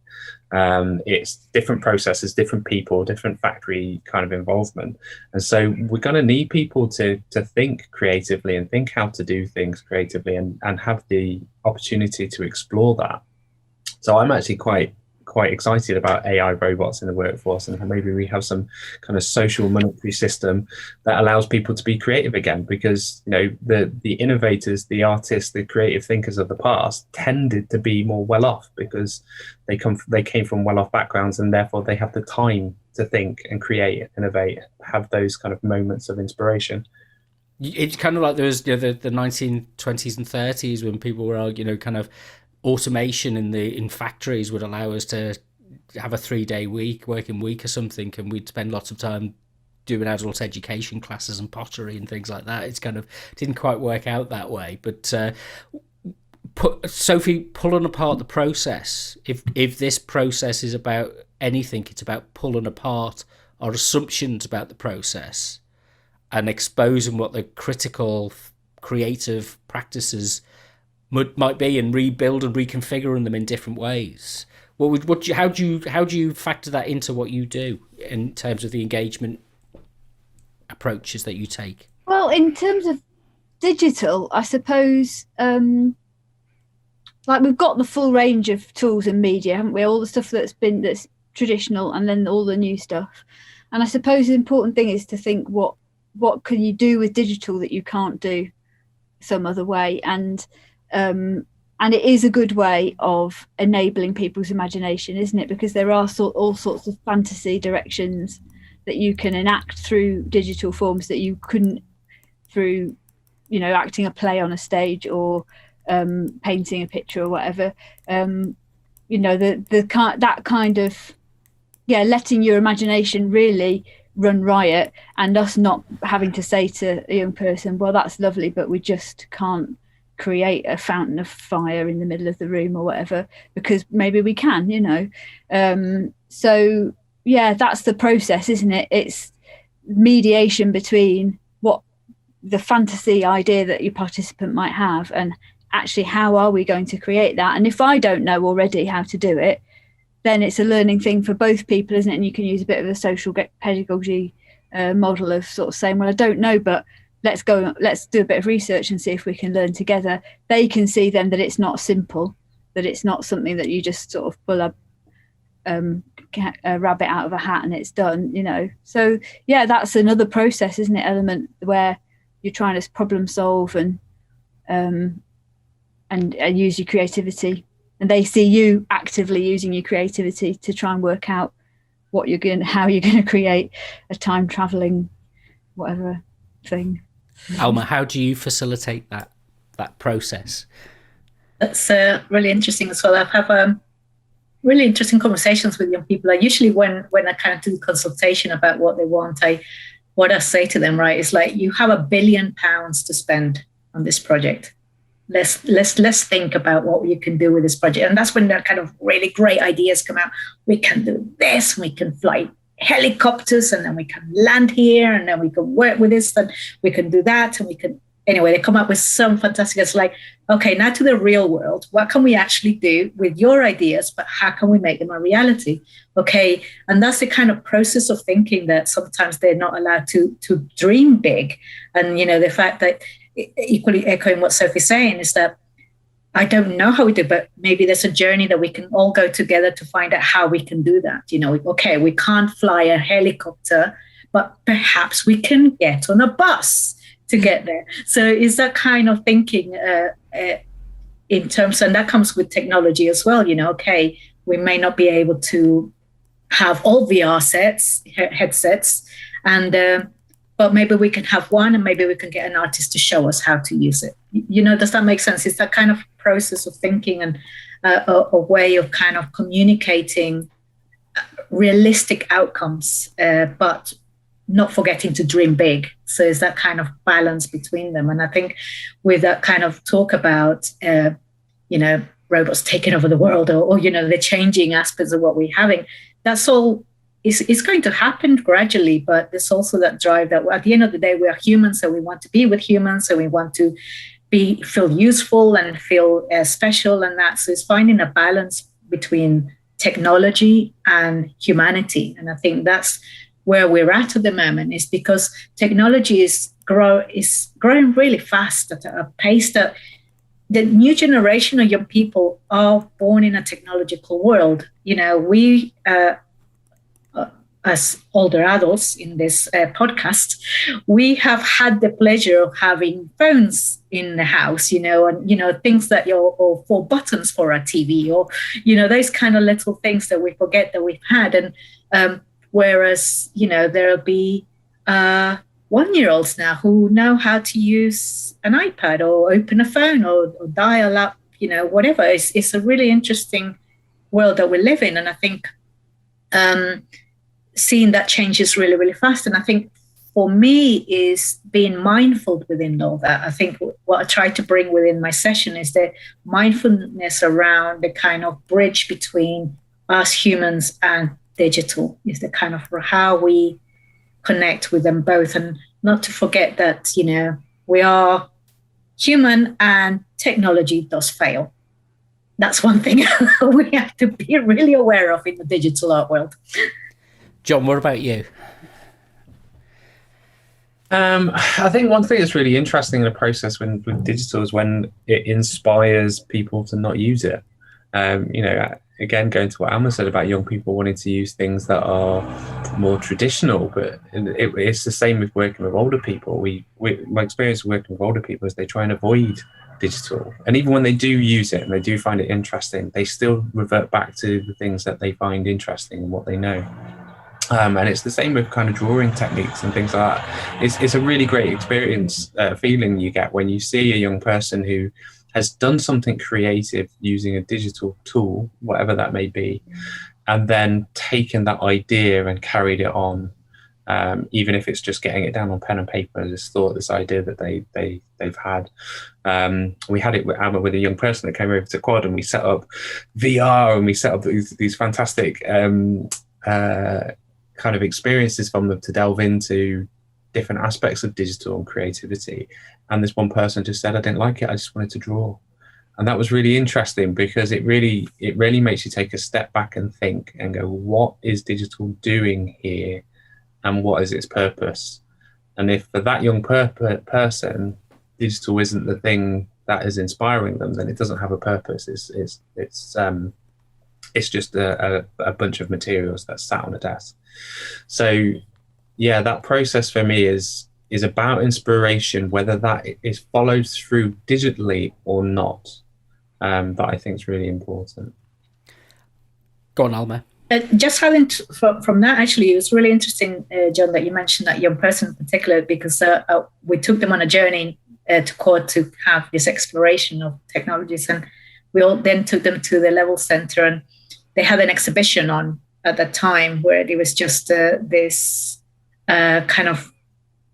It's different processes, different people, different factory kind of involvement. And so we're going to need people to think creatively and think how to do things creatively and have the opportunity to explore that. So I'm actually quite excited about AI robots in the workforce, and maybe we have some kind of social monetary system that allows people to be creative again, because the innovators, the artists, the creative thinkers of the past tended to be more well off, because they came from well off backgrounds, and therefore they have the time to think and create, innovate, have those kind of moments of inspiration. It's kind of like there was the 1920s and 30s when people were kind of automation in factories would allow us to have a 3-day working week or something, and we'd spend lots of time doing adult education classes and pottery and things like that. It's kind of didn't quite work out that way. But Sophie, pulling apart the process, if this process is about anything, it's about pulling apart our assumptions about the process and exposing what the critical creative practices might be, and rebuild and reconfiguring them in different ways. How do you factor that into what you do in terms of the engagement approaches that you take? Well, in terms of digital, I suppose, like we've got the full range of tools in media, haven't we? All the stuff that's traditional, and then all the new stuff. And I suppose the important thing is to think what can you do with digital that you can't do some other way, and it is a good way of enabling people's imagination, isn't it? Because there are all sorts of fantasy directions that you can enact through digital forms that you couldn't through, acting a play on a stage or painting a picture or whatever. That kind of, letting your imagination really run riot, and us not having to say to a young person, well, that's lovely, but we just can't create a fountain of fire in the middle of the room or whatever, because maybe we can, so that's the process, isn't it? It's mediation between what the fantasy idea that your participant might have, and actually how are we going to create that. And if I don't know already how to do it, then it's a learning thing for both people, isn't it? And you can use a bit of a social pedagogy model of sort of saying, well, I don't know, but let's do a bit of research and see if we can learn together. They can see then that it's not simple, that it's not something that you just sort of pull a rabbit out of a hat and it's done, So that's another process, isn't it? Element where you're trying to problem solve and use your creativity, and they see you actively using your creativity to try and work out how you're going to create a time traveling whatever thing. Alma, how do you facilitate that process? That's really interesting as well. I have really interesting conversations with young people. Usually when I kind of do the consultation about what they want, what I say to them, right, is like, you have £1 billion to spend on this project. Let's think about what you can do with this project. And that's when the kind of really great ideas come out. We can do this. We can fly helicopters, and then we can land here, and then we can work with this, and we can do that, and we can, anyway, they come up with some fantastic, it's like, okay, now to the real world, what can we actually do with your ideas, but how can we make them a reality? Okay, and that's the kind of process of thinking that sometimes they're not allowed to dream big. And, the fact that, equally echoing what Sophie's saying, is that I don't know how we do, but maybe there's a journey that we can all go together to find out how we can do that. Okay, we can't fly a helicopter, but perhaps we can get on a bus to get there. So is that kind of thinking in terms, and that comes with technology as well, okay, we may not be able to have all VR headsets, and but maybe we can have one, and maybe we can get an artist to show us how to use it. Does that make sense? It's that kind of process of thinking, and a way of kind of communicating realistic outcomes, but not forgetting to dream big. So it's that kind of balance between them. And I think with that kind of talk about, robots taking over the world, or the changing aspects of what we're having, that's all. It's going to happen gradually, but there's also that drive that at the end of the day, we are humans, so we want to be with humans, so we want to feel useful and feel special, and that. So it's finding a balance between technology and humanity. And I think that's where we're at the moment, is because technology is growing really fast at a pace that the new generation of young people are born in a technological world. We as older adults in this podcast, we have had the pleasure of having phones in the house, and, things that or 4 buttons for a TV, or, those kind of little things that we forget that we've had. And whereas, there'll be 1-year-olds now who know how to use an iPad or open a phone or dial up, whatever. It's a really interesting world that we live in. And I think seeing that change is really, really fast. And I think for me is being mindful within all that. I think what I try to bring within my session is the mindfulness around the kind of bridge between us humans and digital, is the kind of how we connect with them both, and not to forget that, we are human and technology does fail. That's one thing we have to be really aware of in the digital art world. John, what about you? I think one thing that's really interesting in the process with digital is when it inspires people to not use it. Again, going to what Alma said about young people wanting to use things that are more traditional, but it's the same with working with older people. My experience working with older people is they try and avoid digital, and even when they do use it and they do find it interesting, they still revert back to the things that they find interesting and what they know. And it's the same with kind of drawing techniques and things like that. It's a really great experience, feeling you get when you see a young person who has done something creative using a digital tool, whatever that may be, and then taken that idea and carried it on, even if it's just getting it down on pen and paper, this idea that they've had. We had it with Alma, with a young person that came over to Quad, and we set up VR, and we set up these fantastic kind of experiences from them to delve into different aspects of digital and creativity. And this one person just said, I didn't like it, I just wanted to draw. And that was really interesting, because it really makes you take a step back and think and go, what is digital doing here, and what is its purpose? And if for that young person, digital isn't the thing that is inspiring them, then it doesn't have a purpose. It's just a bunch of materials that sat on a desk. So yeah, that process for me is about inspiration, whether that is followed through digitally or not. That I think is really important. Go on, Alma. Just having from that, actually, it was really interesting, John, that you mentioned that young person in particular, because we took them on a journey to Quad to have this exploration of technologies, and we all then took them to the Level Centre, and they had an exhibition on at that time where it was just this kind of,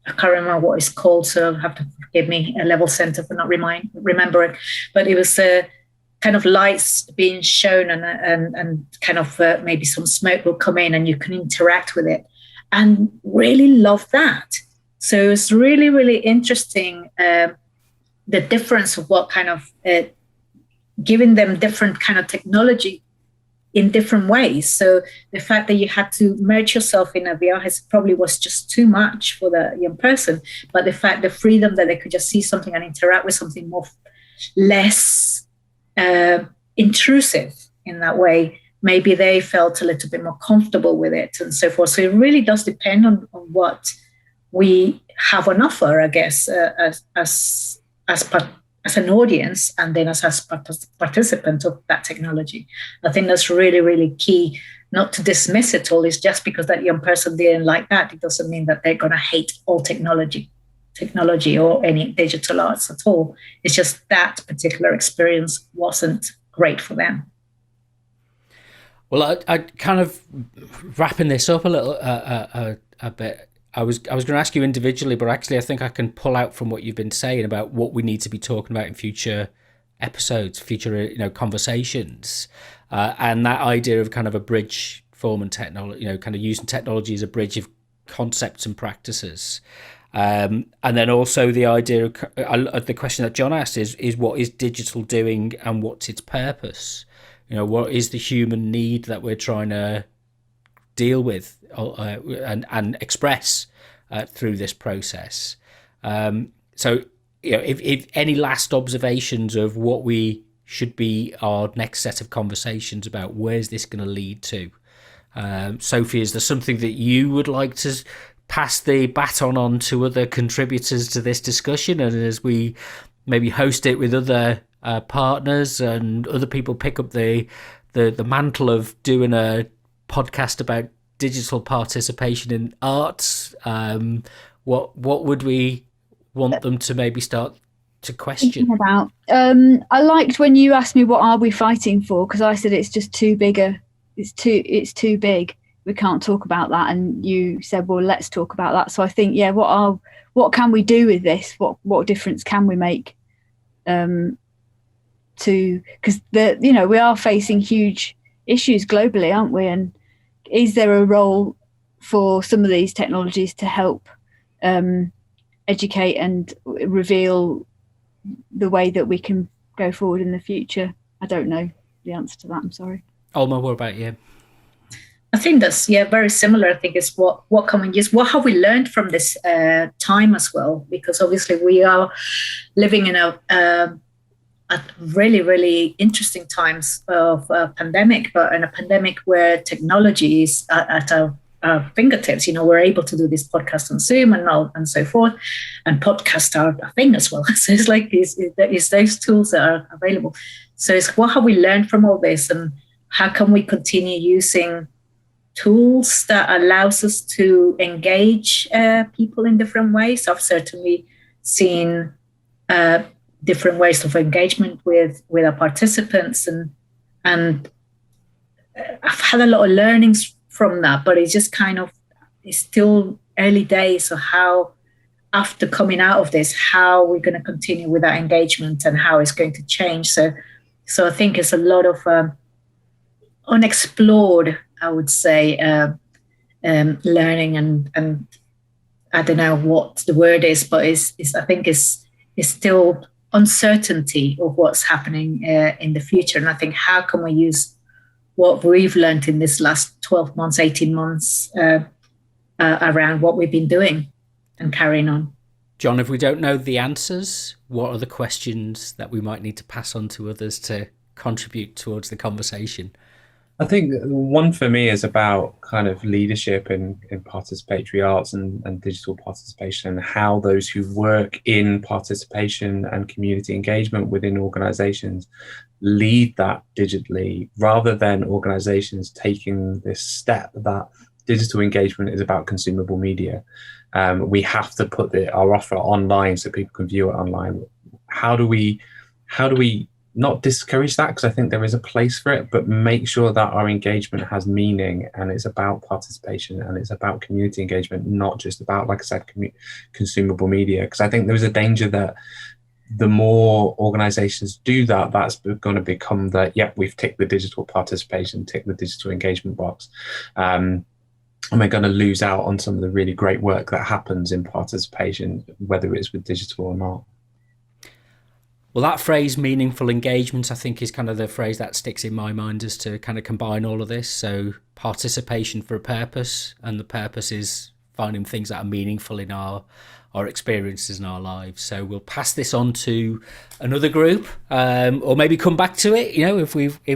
I can't remember what it's called, so you'll have to forgive me, a Level Centre for not remembering, but it was kind of lights being shown and kind of maybe some smoke will come in and you can interact with it, and really love that. So it's really, really interesting, the difference of what kind of giving them different kind of technology in different ways. So the fact that you had to merge yourself in a VR probably was just too much for the young person. But the freedom that they could just see something and interact with something less intrusive in that way, maybe they felt a little bit more comfortable with it and so forth. So it really does depend on what we have on offer, I guess, as an audience, and then as participant of that technology. I think that's really, really key, not to dismiss it all. It's just because that young person didn't like that, it doesn't mean that they're going to hate all technology or any digital arts at all. It's just that particular experience wasn't great for them. Well, I kind of wrapping this up a little a bit. I was going to ask you individually, but actually I think I can pull out from what you've been saying about what we need to be talking about in future episodes, future conversations, and that idea of kind of a bridge form and technology, kind of using technology as a bridge of concepts and practices. And then also the idea of the question that John asked is what is digital doing and what's its purpose? What is the human need that we're trying to deal with and express through this process? So, if any last observations of what we should be our next set of conversations about, where's this going to lead to? Sophie, is there something that you would like to pass the baton on to other contributors to this discussion, and as we maybe host it with other partners and other people pick up the mantle of doing a podcast about digital participation in arts, what would we want them to maybe start to question about? I liked when you asked me what are we fighting for, because I said it's just too big. It's too big. We can't talk about that, and you said, well, let's talk about that. So I think, what can we do with this? What difference can we make? Because we are facing huge issues globally, aren't we? And is there a role for some of these technologies to help educate and reveal the way that we can go forward in the future? I don't know the answer to that. I'm sorry. Alma, what about you? I think that's very similar. I think it's what can we use? What have we learned from this time as well? Because obviously we are living in a really, really interesting times of pandemic, but in a pandemic where technology is at our fingertips. We're able to do this podcast on Zoom and so forth, and podcasts are a thing as well. So it's like it's those tools that are available. So it's what have we learned from all this, and how can we continue using tools that allows us to engage people in different ways? I've certainly seen different ways of engagement with our participants, and I've had a lot of learnings from that, but it's just it's still early days. So how, after coming out of this, how we're going to continue with that engagement and how it's going to change. So I think it's a lot of unexplored, I would say, learning, and I don't know what the word is, but I think it's still uncertainty of what's happening in the future. And I think how can we use what we've learned in this last 12 months, 18 months around what we've been doing and carrying on. John, if we don't know the answers, what are the questions that we might need to pass on to others to contribute towards the conversation? I think one for me is about kind of leadership in participatory arts and digital participation, and how those who work in participation and community engagement within organizations lead that digitally, rather than organizations taking this step that digital engagement is about consumable media. We have to put our offer online so people can view it online. How do we not discourage that, because I think there is a place for it, but make sure that our engagement has meaning, and it's about participation and it's about community engagement, not just about, like I said, consumable media? Because I think there's a danger that the more organizations do that, that's going to become we've ticked the digital participation, ticked the digital engagement box. And we're going to lose out on some of the really great work that happens in participation, whether it's with digital or not. Well, that phrase, meaningful engagement, I think is kind of the phrase that sticks in my mind as to kind of combine all of this. So participation for a purpose, and the purpose is finding things that are meaningful in our experiences in our lives. So we'll pass this on to another group, or maybe come back to it, if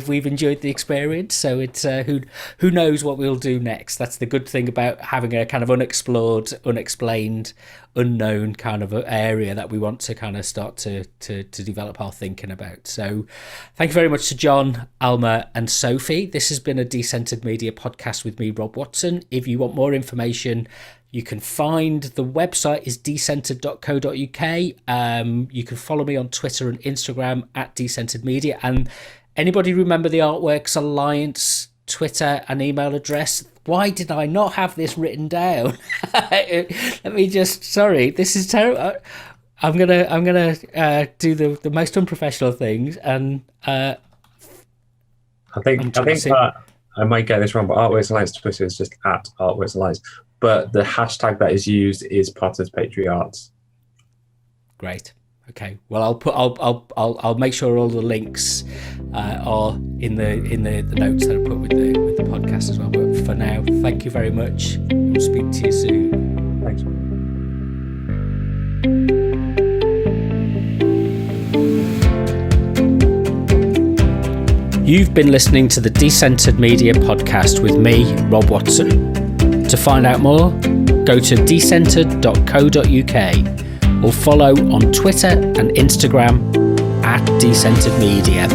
we've enjoyed the experience. So it's who knows what we'll do next. That's the good thing about having a kind of unexplored, unexplained, unknown kind of area that we want to kind of start to develop our thinking about. So thank you very much to John, Alma and Sophie. This has been a Decentered Media podcast with me, Rob Watson. If you want more information, you can find the website is decentered.co.uk. You can follow me on Twitter and Instagram at Decentred Media. And anybody remember the Artworks Alliance Twitter and email address? Why did I not have this written down? Let me just, sorry, this is terrible. I'm gonna do the most unprofessional things, and I think I might get this wrong, but Artworks Alliance Twitter is just at Artworks Alliance. But the hashtag that is used is participatory arts. Great. Okay. Well, I'll make sure all the links are in the notes that I put with the podcast as well. But for now, thank you very much. We'll speak to you soon. Thanks. You've been listening to the Decentered Media podcast with me, Rob Watson. To find out more, go to decentered.co.uk or follow on Twitter and Instagram at Decentered Media.